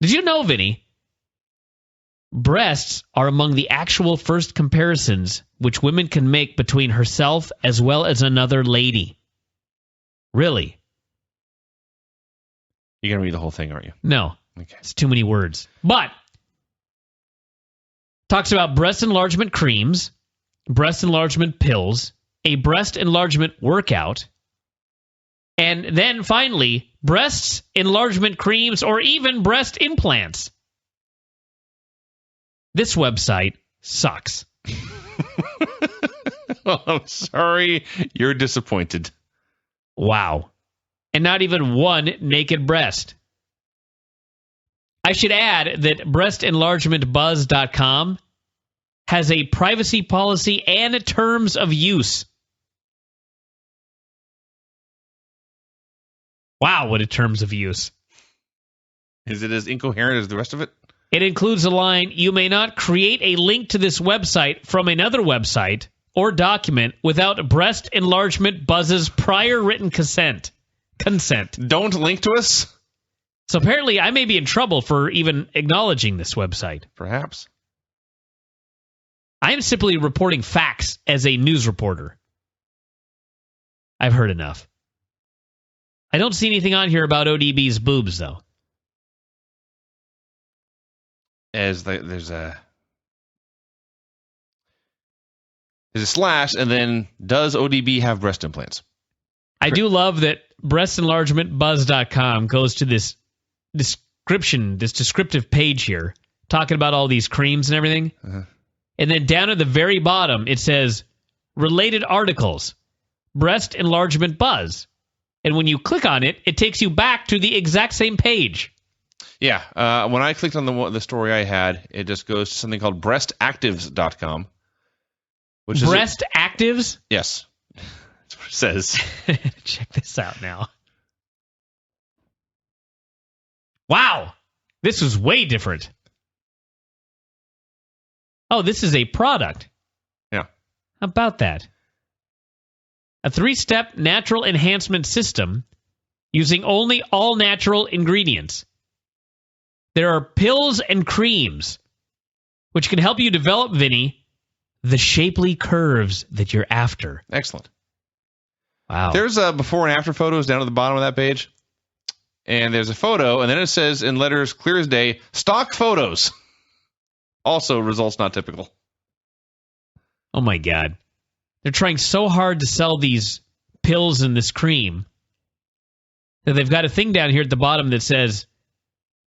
Did you know, Vinny? Breasts are among the actual first comparisons which women can make between herself as well as another lady. Really? You're going to read the whole thing, aren't you? No. Okay. It's too many words. But talks about breast enlargement creams, breast enlargement pills, a breast enlargement workout, and then finally, breast enlargement creams or even breast implants. This website sucks. Oh, I'm sorry. You're disappointed. Wow. And not even one naked breast. I should add that breastenlargementbuzz.com has a privacy policy and terms of use. Wow, what a terms of use. Is it as incoherent as the rest of it? It includes a line, you may not create a link to this website from another website or document without breast enlargement buzz's prior written consent. Don't link to us? So apparently I may be in trouble for even acknowledging this website. Perhaps. I am simply reporting facts as a news reporter. I've heard enough. I don't see anything on here about ODB's boobs, though. There's a slash, and then does ODB have breast implants? I do love that breastenlargementbuzz.com goes to this description, this descriptive page here, talking about all these creams and everything. Uh-huh. And then down at the very bottom, it says, related articles, breast enlargement buzz. And when you click on it, it takes you back to the exact same page. Yeah. When I clicked on the story I had, it just goes to something called breastactives.com. Which Breast Actives? Yes. That's what it says. Check this out now. Wow. This was way different. Oh, this is a product. Yeah. How about that? A 3-step natural enhancement system using only all-natural ingredients. There are pills and creams which can help you develop, Vinny, the shapely curves that you're after. Excellent. Wow. There's before and after photos down at the bottom of that page. And there's a photo, and then it says in letters clear as day, stock photos. Also, results not typical. Oh, my God. They're trying so hard to sell these pills and this cream that they've got a thing down here at the bottom that says,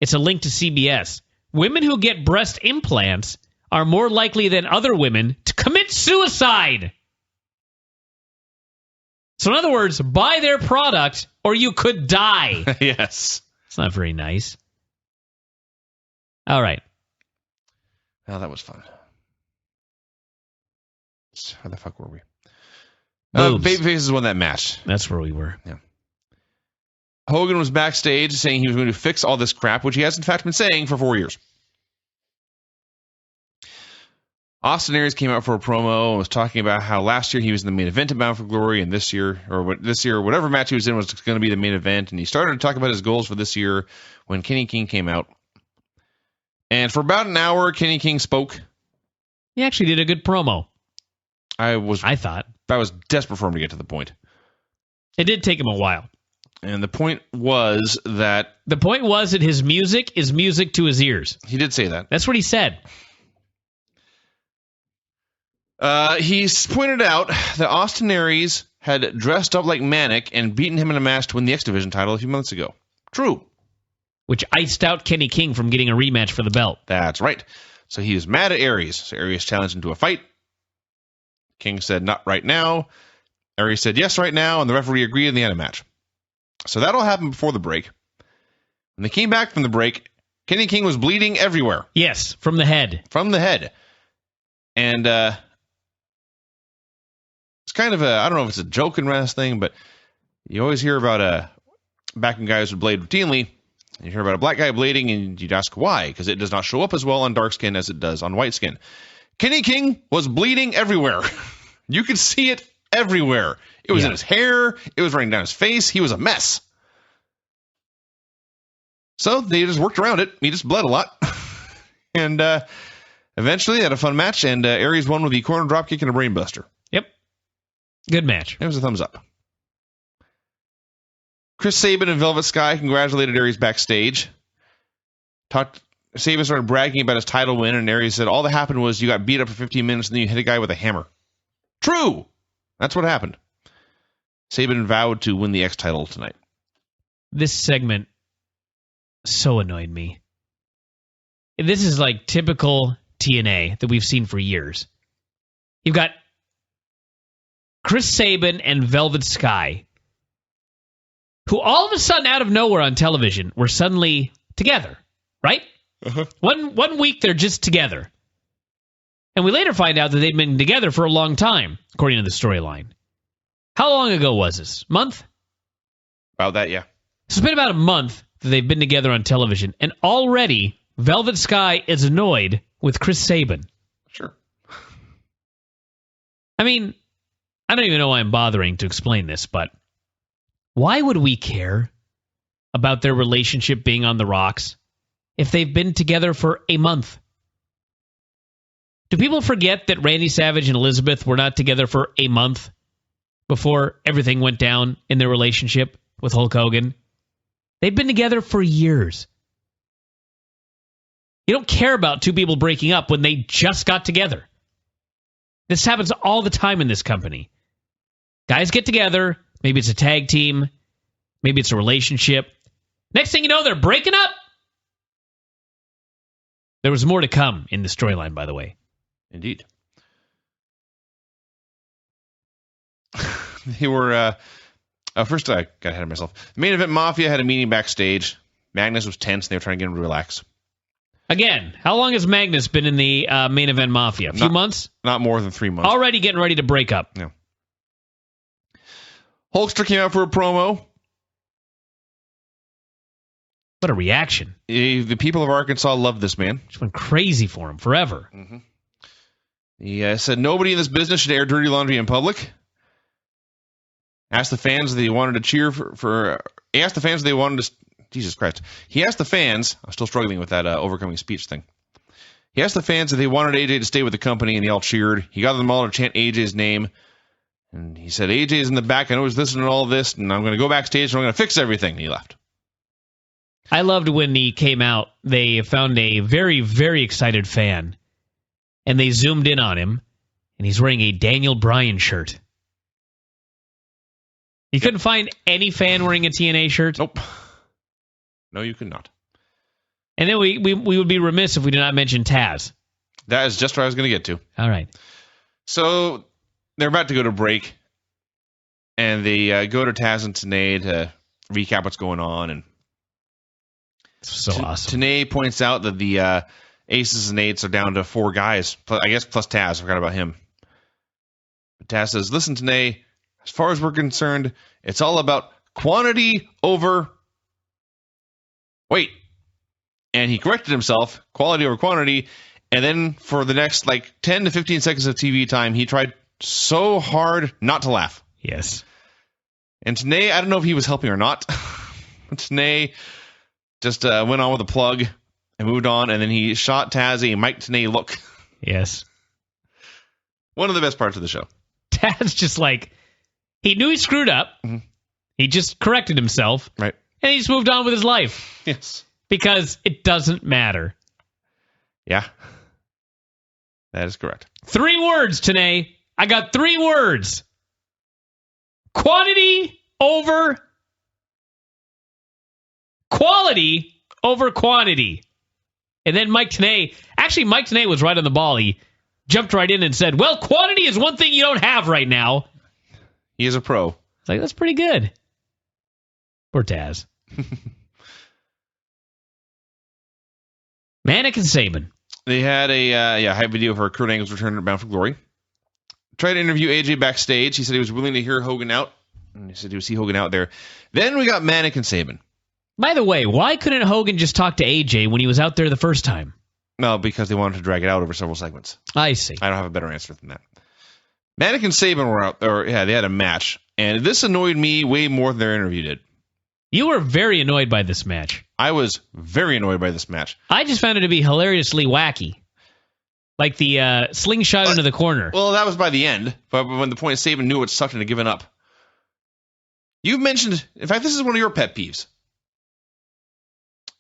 it's a link to CBS. Women who get breast implants are more likely than other women to commit suicide. So in other words, buy their product or you could die. Yes. It's not very nice. All right. Oh, that was fun. How the fuck were we? Babyface won that match. That's where we were. Yeah. Hogan was backstage saying he was going to fix all this crap, which he has in fact been saying for 4 years. Austin Aries came out for a promo and was talking about how last year he was in the main event of Bound for Glory, and this year, whatever match he was in was going to be the main event. And he started to talk about his goals for this year when Kenny King came out. And for about an hour, Kenny King spoke. He actually did a good promo. I thought. I was desperate for him to get to the point. It did take him a while. And the point was that his music is music to his ears. He did say that. That's what he said. He pointed out that Austin Aries had dressed up like Manic and beaten him in a match to win the X Division title a few months ago. True. Which iced out Kenny King from getting a rematch for the belt. That's right. So he was mad at Aries. So Aries challenged him to a fight. King said, not right now. Aries said, yes, right now, and the referee agreed in the end of the match. So that all happened before the break. When they came back from the break, Kenny King was bleeding everywhere. Yes, from the head. From the head. And it's kind of I don't know if it's a joke in wrestling, but you always hear about backing guys with blade routinely. You hear about a black guy bleeding, and you'd ask why, because it does not show up as well on dark skin as it does on white skin. Kenny King was bleeding everywhere. You could see it everywhere. It was in his hair. It was running down his face. He was a mess. So they just worked around it. He just bled a lot. And eventually they had a fun match, and Aries won with the corner dropkick and a brainbuster. Yep. Good match. It was a thumbs up. Chris Sabin and Velvet Sky congratulated Aries backstage. Sabin started bragging about his title win, and Aries said, all that happened was you got beat up for 15 minutes and then you hit a guy with a hammer. True! That's what happened. Sabin vowed to win the X title tonight. This segment so annoyed me. This is like typical TNA that we've seen for years. You've got Chris Sabin and Velvet Sky, who all of a sudden out of nowhere on television were suddenly together, right? Uh-huh. One week they're just together. And we later find out that they've been together for a long time, according to the storyline. How long ago was this? Month? About that, yeah. So it's been about a month that they've been together on television, and already Velvet Sky is annoyed with Chris Sabin. Sure. I mean, I don't even know why I'm bothering to explain this, but why would we care about their relationship being on the rocks if they've been together for a month? Do people forget that Randy Savage and Elizabeth were not together for a month before everything went down in their relationship with Hulk Hogan? They've been together for years. You don't care about two people breaking up when they just got together. This happens all the time in this company. Guys get together, maybe it's a tag team, maybe it's a relationship. Next thing you know, they're breaking up. There was more to come in the storyline, by the way. Indeed. They were, first I got ahead of myself. The Main Event Mafia had a meeting backstage. Magnus was tense, and they were trying to get him to relax. Again, how long has Magnus been in the Main Event Mafia? A few months? Not more than 3 months. Already getting ready to break up. Yeah. Hulkster came out for a promo. What a reaction. The people of Arkansas love this man. Just went crazy for him forever. Mm-hmm. He said nobody in this business should air dirty laundry in public. Asked the fans if they wanted to cheer for he asked the fans if they wanted to... Jesus Christ. He asked the fans... I'm still struggling with that overcoming speech thing. He asked the fans if they wanted AJ to stay with the company, and they all cheered. He got them all to chant AJ's name. And he said, AJ's in the back. I know he's listening to all this, and I'm going to go backstage, and I'm going to fix everything. And he left. I loved when he came out. They found a very, very excited fan, and they zoomed in on him, and he's wearing a Daniel Bryan shirt. You couldn't find any fan wearing a TNA shirt? Nope. No, you could not. And then we would be remiss if we did not mention Taz. That is just what I was going to get to. All right. So they're about to go to break, and they go to Taz and Tenay to recap what's going on. And So awesome. Tenay points out that the aces and eights are down to 4 guys, I guess plus Taz. I forgot about him. But Taz says, listen, Tenay, as far as we're concerned, it's all about quantity over... Wait. And he corrected himself, quality over quantity, and then for the next 10 to 15 seconds of TV time, he tried so hard not to laugh. Yes. And Tenay, I don't know if he was helping or not. Tenay just went on with a plug and moved on, and then he shot Taz a Mike Tenay look. Yes. One of the best parts of the show. Taz just he knew he screwed up. Mm-hmm. He just corrected himself. Right. And he just moved on with his life. Yes. Because it doesn't matter. Yeah. That is correct. 3 words, Tenay. I got 3 words. Quality over quantity. And then Mike Tenay was right on the ball. He jumped right in and said, well, quantity is one thing you don't have right now. He is a pro. It's that's pretty good. Poor Taz. Manik and Sabin. They had a hype video for Kurt Angle's return to Bound for Glory. Tried to interview AJ backstage. He said he was willing to hear Hogan out. And he said he would see Hogan out there. Then we got Manik and Sabin. By the way, why couldn't Hogan just talk to AJ when he was out there the first time? No, because they wanted to drag it out over several segments. I see. I don't have a better answer than that. Manik and Sabin were out there. Yeah, they had a match. And this annoyed me way more than their interview did. You were very annoyed by this match. I was very annoyed by this match. I just found it to be hilariously wacky. Like the slingshot into the corner. Well, that was by the end. But when the point Sabin knew it sucked and had given up. You've mentioned, in fact, this is one of your pet peeves.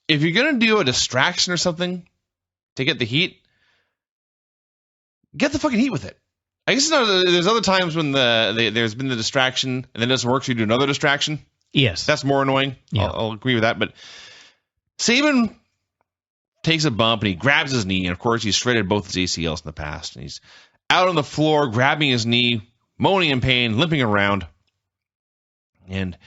If you're going to do a distraction or something to get the heat, get the fucking heat with it. I guess there's other times when there's been the distraction and then it doesn't work, so you do another distraction. Yes. That's more annoying. Yeah. I'll agree with that. But Sabin takes a bump and he grabs his knee. And, of course, he's shredded both his ACLs in the past. And he's out on the floor, grabbing his knee, moaning in pain, limping around. And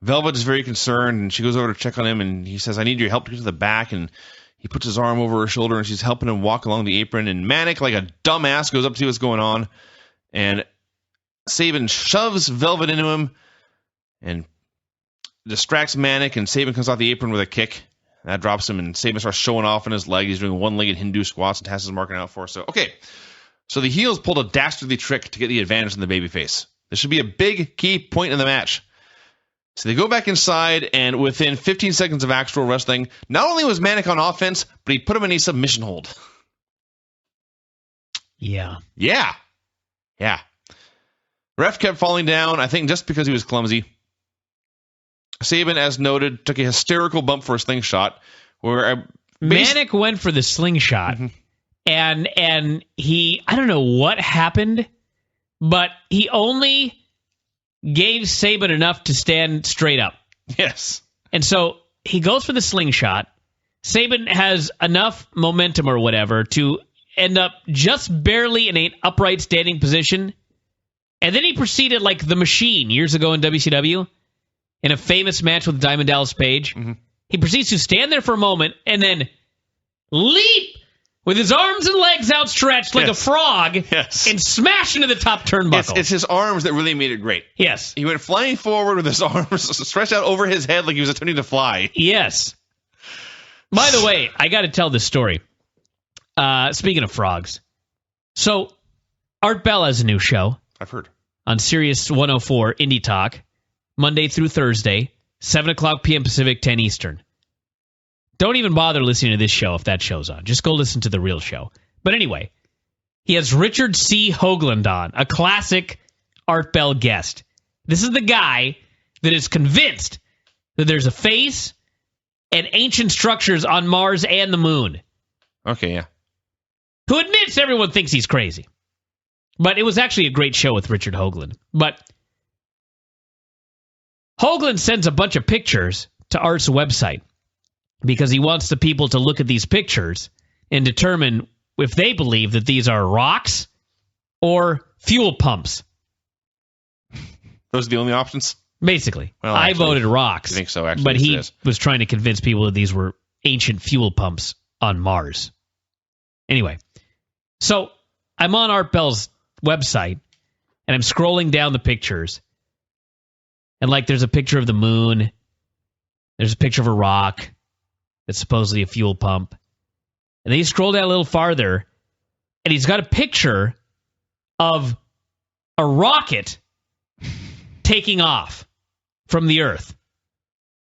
Velvet is very concerned, and she goes over to check on him, and he says, I need your help to get to the back. And he puts his arm over her shoulder, and she's helping him walk along the apron. And Manic, like a dumbass, goes up to see what's going on. And Sabin shoves Velvet into him and distracts Manic, and Sabin comes off the apron with a kick. That drops him, and Sabin starts showing off on his leg. He's doing one-legged Hindu squats, and Taz is marking out for us. So the heels pulled a dastardly trick to get the advantage in the babyface. This should be a big key point in the match. So they go back inside, and within 15 seconds of actual wrestling, not only was Manic on offense, but he put him in a submission hold. Yeah. Ref kept falling down, I think just because he was clumsy. Sabin, as noted, took a hysterical bump for a slingshot. Manic went for the slingshot, and he, I don't know what happened, but he only gave Sabin enough to stand straight up. Yes. And so he goes for the slingshot. Sabin has enough momentum or whatever to end up just barely in an upright standing position. And then he proceeded like the Machine years ago in WCW in a famous match with Diamond Dallas Page. Mm-hmm. He proceeds to stand there for a moment and then leap with his arms and legs outstretched like a frog and smash into the top turnbuckle. It's his arms that really made it great. Yes. He went flying forward with his arms stretched out over his head like he was attempting to fly. Yes. By the way, I got to tell this story. Speaking of frogs. So, Art Bell has a new show. I've heard. On Sirius 104, Indie Talk, Monday through Thursday, 7 o'clock p.m. Pacific, 10 Eastern. Don't even bother listening to this show if that show's on. Just go listen to the real show. But anyway, he has Richard C. Hoagland on, a classic Art Bell guest. This is the guy that is convinced that there's a face and ancient structures on Mars and the moon. Okay, yeah. Who admits everyone thinks he's crazy. But it was actually a great show with Richard Hoagland. But Hoagland sends a bunch of pictures to Art's website because he wants the people to look at these pictures and determine if they believe that these are rocks or fuel pumps. Those are the only options? Basically. Well, I actually, voted rocks. I think so, actually. But he was trying to convince people that these were ancient fuel pumps on Mars. Anyway, so I'm on Art Bell's website, and I'm scrolling down the pictures. And, like, there's a picture of the moon. There's a picture of a rock that's supposedly a fuel pump. And then you scroll down a little farther, and he's got a picture of a rocket taking off from the Earth.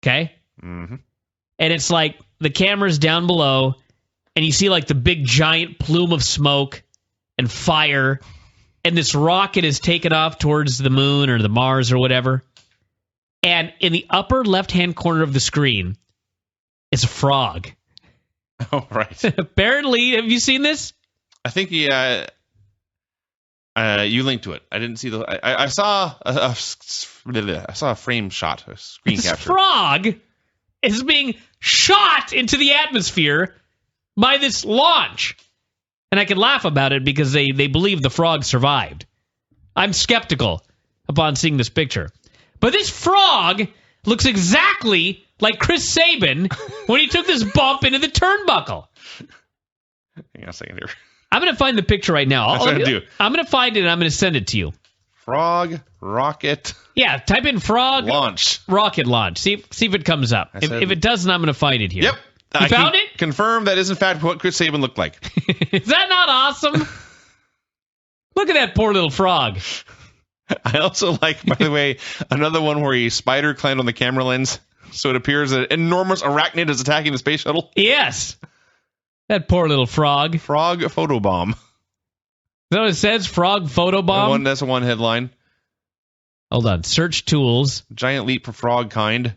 Okay? Mm-hmm. And it's like the camera's down below, and you see like the big giant plume of smoke and fire, and this rocket is taken off towards the moon or the Mars or whatever. And in the upper left-hand corner of the screen is a frog. Oh, right. Apparently, have you seen this? I think you linked to it. I didn't see I saw a frame shot, a screen This capture. frog is being shot into the atmosphere by this launch. And I can laugh about it because they believe the frog survived. I'm skeptical upon seeing this picture. But this frog looks exactly like Chris Sabin when he took this bump into the turnbuckle. Hang on a second here. I'm going to find the picture right now. That's what I do. I'm going to find it and I'm going to send it to you. Frog, rocket, Yeah, type in frog launch. rocket launch. See if it comes up. If it doesn't, I'm going to find it here. Yep. You found it? Confirm that is in fact what Chris Sabin looked like. Is that not awesome? Look at that poor little frog. I also like, by the way, another one where a spider climbed on the camera lens, so it appears an enormous arachnid is attacking the space shuttle. Yes. That poor little frog. Frog photobomb. Is that what it says? Frog photobomb? That's one headline. Hold on. Search tools. Giant leap for frog kind.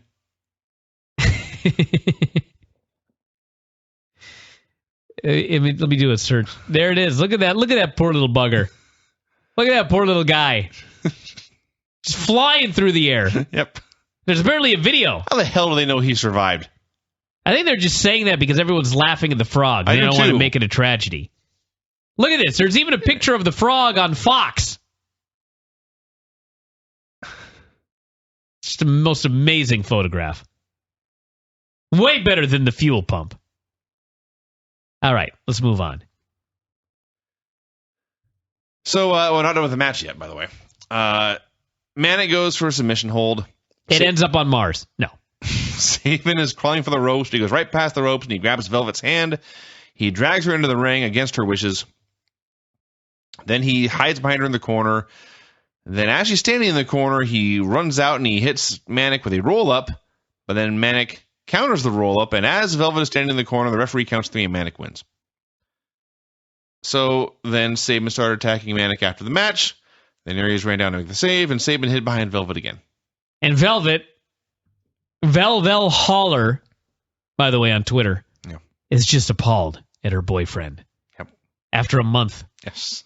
Let me do a search. There it is. Look at that. Look at that poor little bugger. Look at that poor little guy. Just flying through the air. Yep. There's barely a video. How the hell do they know he survived? I think they're just saying that because everyone's laughing at the frog. They don't want to make it a tragedy. Look at this. There's even a picture of the frog on Fox. Just the most amazing photograph. Way better than the fuel pump. All right, let's move on. So, we're not done with the match yet, by the way. Manic goes for a submission hold. It ends up on Mars. No. Sabin is crawling for the ropes. He goes right past the ropes, and he grabs Velvet's hand. He drags her into the ring against her wishes. Then he hides behind her in the corner. Then as she's standing in the corner, he runs out and he hits Manic with a roll-up. But then Manic counters the roll-up, and as Velvet is standing in the corner, the referee counts 3 and Manic wins. So then Sabin started attacking Manic after the match. Then Aries ran down to make the save, and Sabin hid behind Velvet again. And Velvet, Velvel Holler, by the way, on Twitter, is just appalled at her boyfriend. Yep. After a month. Yes.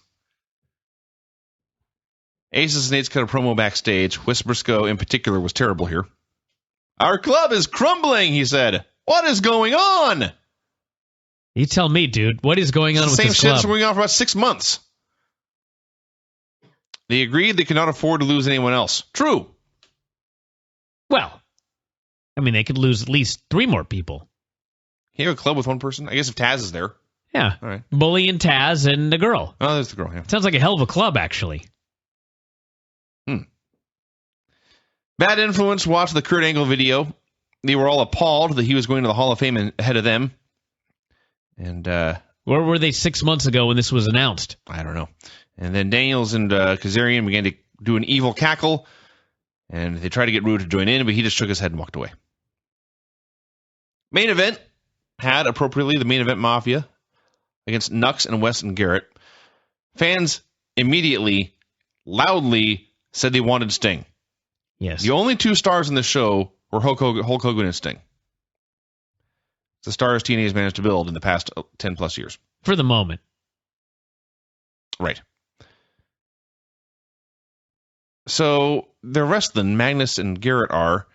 Aces and Eights cut a promo backstage. Wes Brisco, in particular, was terrible here. Our club is crumbling, he said. What is going on? You tell me, dude. What is going on with this club? Same shit's going on for about 6 months. They agreed they could not afford to lose anyone else. True. Well, I mean, they could lose at least 3 more people. You have a club with one person? I guess if Taz is there. Yeah. All right. Bully and Taz and the girl. Oh, there's the girl, yeah. Sounds like a hell of a club, actually. Bad Influence watched the Kurt Angle video. They were all appalled that he was going to the Hall of Fame ahead of them. And where were they 6 months ago when this was announced? I don't know. And then Daniels and Kazarian began to do an evil cackle, and they tried to get Roode to join in, but he just shook his head and walked away. Main event had, appropriately, the Main Event Mafia against Knox and Wes and Garrett. Fans immediately, loudly said they wanted Sting. Yes. The only 2 stars in the show were Hulk Hogan and Sting. It's the stars TNA has managed to build in the past 10 plus years. For the moment. Right. So they're wrestling. Magnus and Garrett are.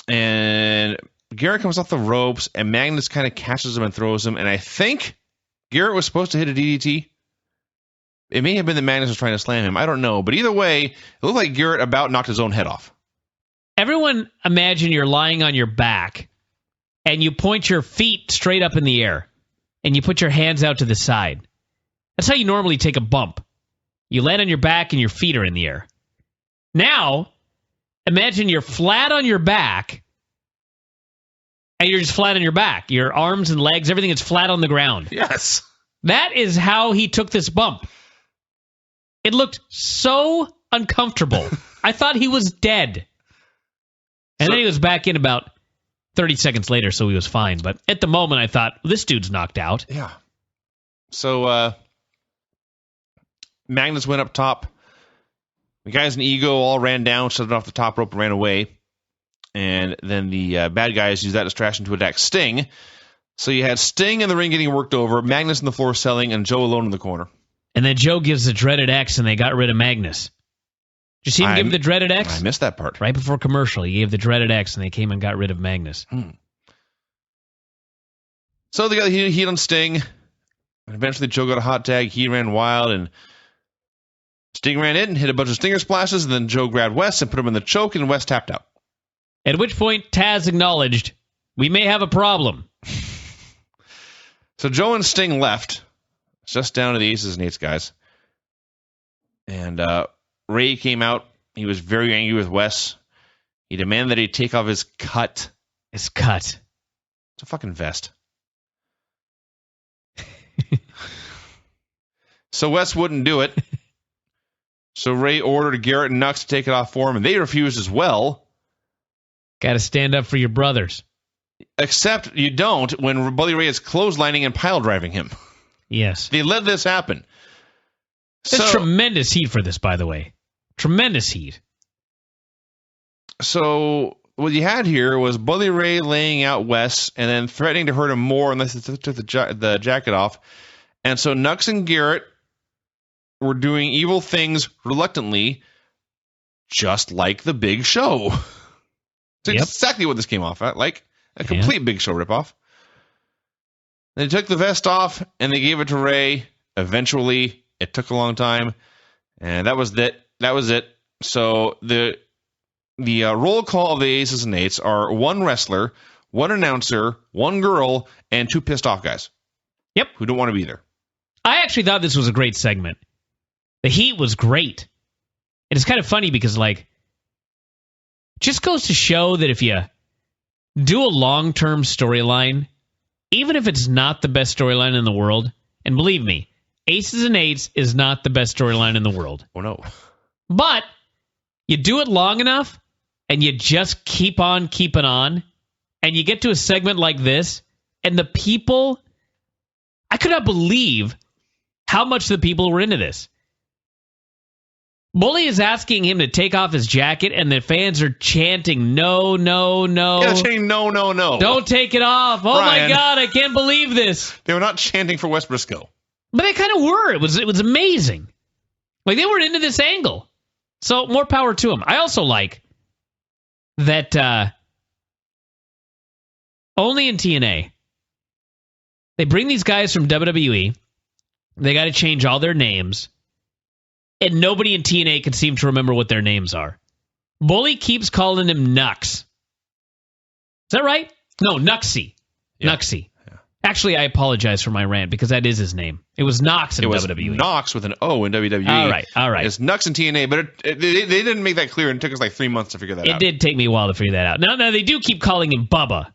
And Garrett comes off the ropes, and Magnus kind of catches him and throws him. And I think Garrett was supposed to hit a DDT? It may have been that Magnus was trying to slam him. I don't know. But either way, it looked like Garrett about knocked his own head off. Everyone imagine you're lying on your back and you point your feet straight up in the air and you put your hands out to the side. That's how you normally take a bump. You land on your back and your feet are in the air. Now, imagine you're flat on your back and you're just flat on your back. Your arms and legs, everything is flat on the ground. Yes. That is how he took this bump. It looked so uncomfortable. I thought he was dead. And then he was back in about 30 seconds later, so he was fine. But at the moment, I thought, this dude's knocked out. Yeah. So, Magnus went up top. The guys in Ego all ran down, shut it off the top rope, and ran away. And then the bad guys used that distraction to attack Sting. So you had Sting in the ring getting worked over, Magnus on the floor selling, and Joe alone in the corner. And then Joe gives the dreaded X, and they got rid of Magnus. Did you see him give the dreaded X? I missed that part. Right before commercial, he gave the dreaded X, and they came and got rid of Magnus. So they got the heat on Sting. And eventually Joe got a hot tag. He ran wild, and Sting ran in and hit a bunch of stinger splashes, and then Joe grabbed Wes and put him in the choke, and Wes tapped out. At which point, Taz acknowledged, we may have a problem. So Joe and Sting left. It's just down to the aces and eights, guys. And Ray came out. He was very angry with Wes. He demanded that he take off his cut. His cut. It's a fucking vest. So Wes wouldn't do it. So Ray ordered Garrett and Knox to take it off for him, and they refused as well. Got to stand up for your brothers. Except you don't when Billy Ray is clotheslining and pile driving him. Yes. They let this happen. There's tremendous heat for this, by the way. Tremendous heat. So what you had here was Billy Ray laying out Wes and then threatening to hurt him more unless he took the jacket off. And so Knox and Garrett were doing evil things reluctantly, just like the Big Show. That's exactly what this came off at, like a complete Big Show ripoff. They took the vest off, and they gave it to Ray. Eventually, it took a long time, and that was it. So the roll call of the aces and eights are one wrestler, one announcer, one girl, and two pissed off guys. Yep. Who don't want to be there. I actually thought this was a great segment. The heat was great. And it's kind of funny because, like, just goes to show that if you do a long-term storyline, even if it's not the best storyline in the world, and believe me, Aces and Eights is not the best storyline in the world. Oh, no. But you do it long enough, and you just keep on keeping on, and you get to a segment like this, and the people, I could not believe how much the people were into this. Bully is asking him to take off his jacket, and the fans are chanting, no, no, no. Yeah, chanting, no, no, no. Don't take it off. Oh, Brian, my God, I can't believe this. They were not chanting for Wes Brisco. But they kind of were. It was amazing. Like, they were into this angle. So, more power to them. I also like that only in TNA, they bring these guys from WWE. They got to change all their names. And nobody in TNA can seem to remember what their names are. Bully keeps calling him Knox. Is that right? No, Nuxie. Yeah. Nuxie. Yeah. Actually, I apologize for my rant because that is his name. It was Knox in WWE. Was Knox with an O in WWE. All right. It's Knox in TNA, but they didn't make that clear, and it took us like 3 months to figure that out. It did take me a while to figure that out. Now they do keep calling him Bubba.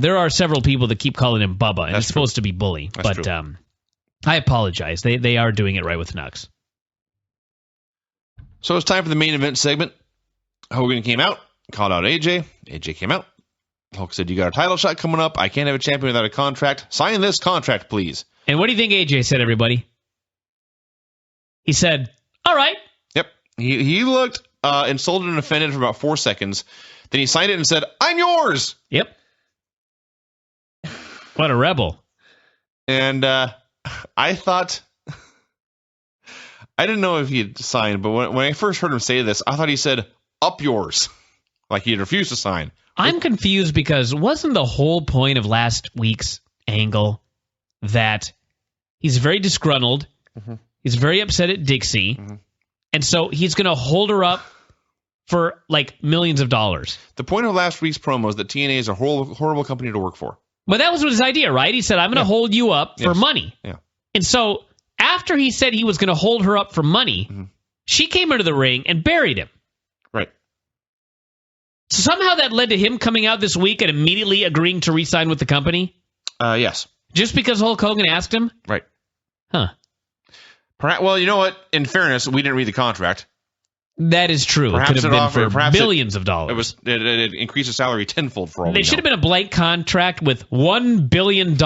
There are several people that keep calling him Bubba, and it's supposed to be Bully. That's but true. I apologize. They are doing it right with Knox. So it's time for the main event segment. Hogan came out, called out AJ. AJ came out. Hulk said, you got a title shot coming up. I can't have a champion without a contract. Sign this contract, please. And what do you think AJ said, everybody? He said, all right. Yep. He looked insulted and offended for about 4 seconds. Then he signed it and said, I'm yours. Yep. What a rebel. And I thought... I didn't know if he had signed, but when I first heard him say this, I thought he said, up yours. Like he had refused to sign. I'm confused because wasn't the whole point of last week's angle that He's very disgruntled. Mm-hmm. He's very upset at Dixie. Mm-hmm. And so he's going to hold her up for like millions of dollars. The point of last week's promo is that TNA is a horrible company to work for. But that was his idea, right? He said, I'm going to hold you up for money. Yeah. And so after he said he was going to hold her up for money, she came into the ring and buried him. Right. So somehow that led to him coming out this week and immediately agreeing to re-sign with the company? Yes. Just because Hulk Hogan asked him? Right. Huh. Well, you know what? In fairness, we didn't read the contract. That is true. Perhaps it could have been for billions of dollars. It increased his salary tenfold for all we know. It should have been a blank contract with $1 billion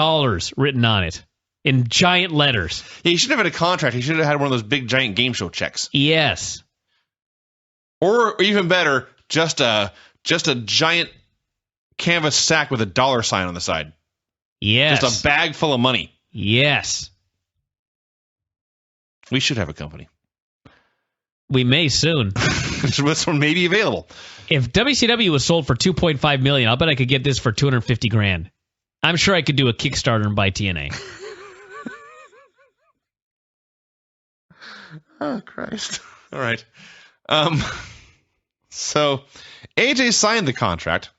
written on it in giant letters. Yeah, he should have had a contract. He should have had one of those big giant game show checks. Yes. Or even better, just a giant canvas sack with a dollar sign on the side. Yes. Just a bag full of money. Yes. We should have a company. We may soon. This one may be available. If WCW was sold for $2.5 million, I'll bet I could get this for $250,000. I'm sure I could do a Kickstarter and buy TNA. Oh, Christ. All right. So AJ signed the contract.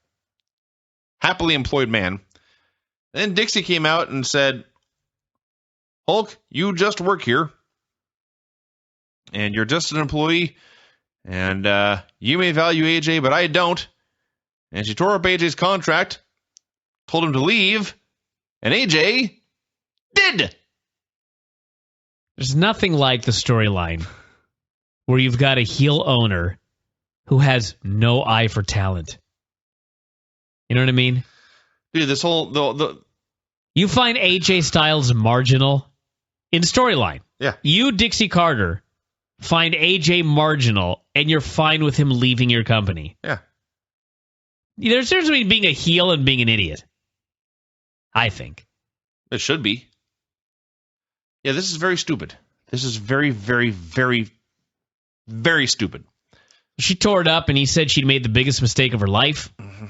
Happily employed man. Then Dixie came out and said, Hulk, you just work here. And you're just an employee. And you may value AJ, but I don't. And she tore up AJ's contract, told him to leave, and AJ did. There's nothing like the storyline where you've got a heel owner who has no eye for talent. You know what I mean? Dude, this whole... You find AJ Styles marginal in storyline. Yeah. You, Dixie Carter, find AJ marginal, and you're fine with him leaving your company. Yeah. There's between being a heel and being an idiot. I think. It should be. Yeah, this is very stupid. This is very, very, very, very stupid. She tore it up, and he said she'd made the biggest mistake of her life. Mm-hmm.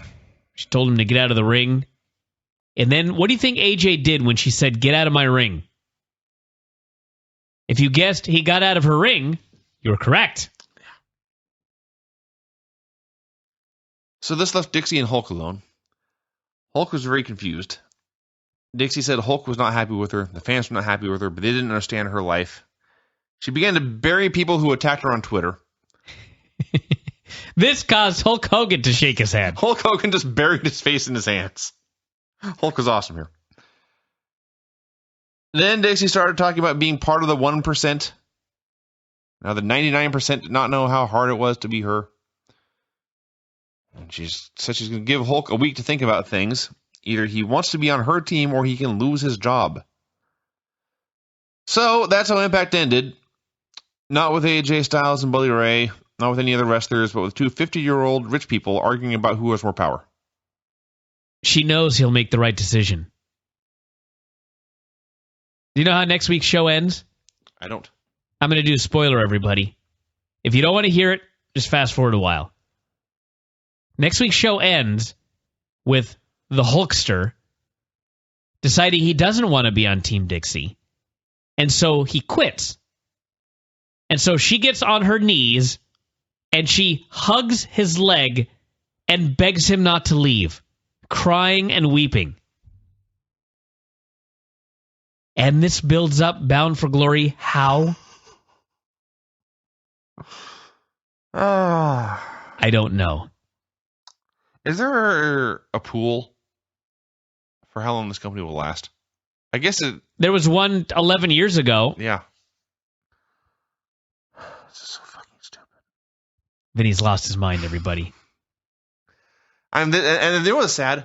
She told him to get out of the ring. And then, what do you think AJ did when she said, get out of my ring? If you guessed he got out of her ring, you were correct. So this left Dixie and Hulk alone. Hulk was very confused. Dixie said Hulk was not happy with her. The fans were not happy with her, but they didn't understand her life. She began to bury people who attacked her on Twitter. This caused Hulk Hogan to shake his head. Hulk Hogan just buried his face in his hands. Hulk was awesome here. Then Dixie started talking about being part of the 1%. Now the 99% did not know how hard it was to be her. And she said she's going to give Hulk a week to think about things. Either he wants to be on her team or he can lose his job. So that's how Impact ended. Not with AJ Styles and Billy Ray, not with any other wrestlers, but with two 50-year-old rich people arguing about who has more power. She knows he'll make the right decision. Do you know how next week's show ends? I don't. I'm going to do a spoiler, everybody. If you don't want to hear it, just fast forward a while. Next week's show ends with the Hulkster deciding he doesn't want to be on Team Dixie. And so he quits. And so she gets on her knees and she hugs his leg and begs him not to leave, crying and weeping. And this builds up Bound for Glory. How? I don't know. Is there a pool for how long this company will last? I guess there was one 11 years ago. Yeah. This is so fucking stupid. Vinny's lost his mind, everybody. And you know what's sad?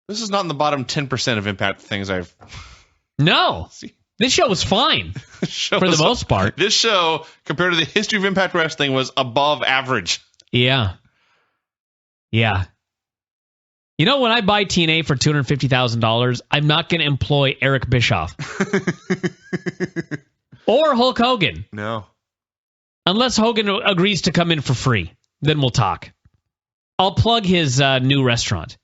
This is not in the bottom 10% of Impact things I've... No. This show was fine for the most part. This show, compared to the history of Impact Wrestling, was above average. Yeah. Yeah. You know, when I buy TNA for $250,000, I'm not going to employ Eric Bischoff. Or Hulk Hogan. No. Unless Hogan agrees to come in for free. Then we'll talk. I'll plug his new restaurant.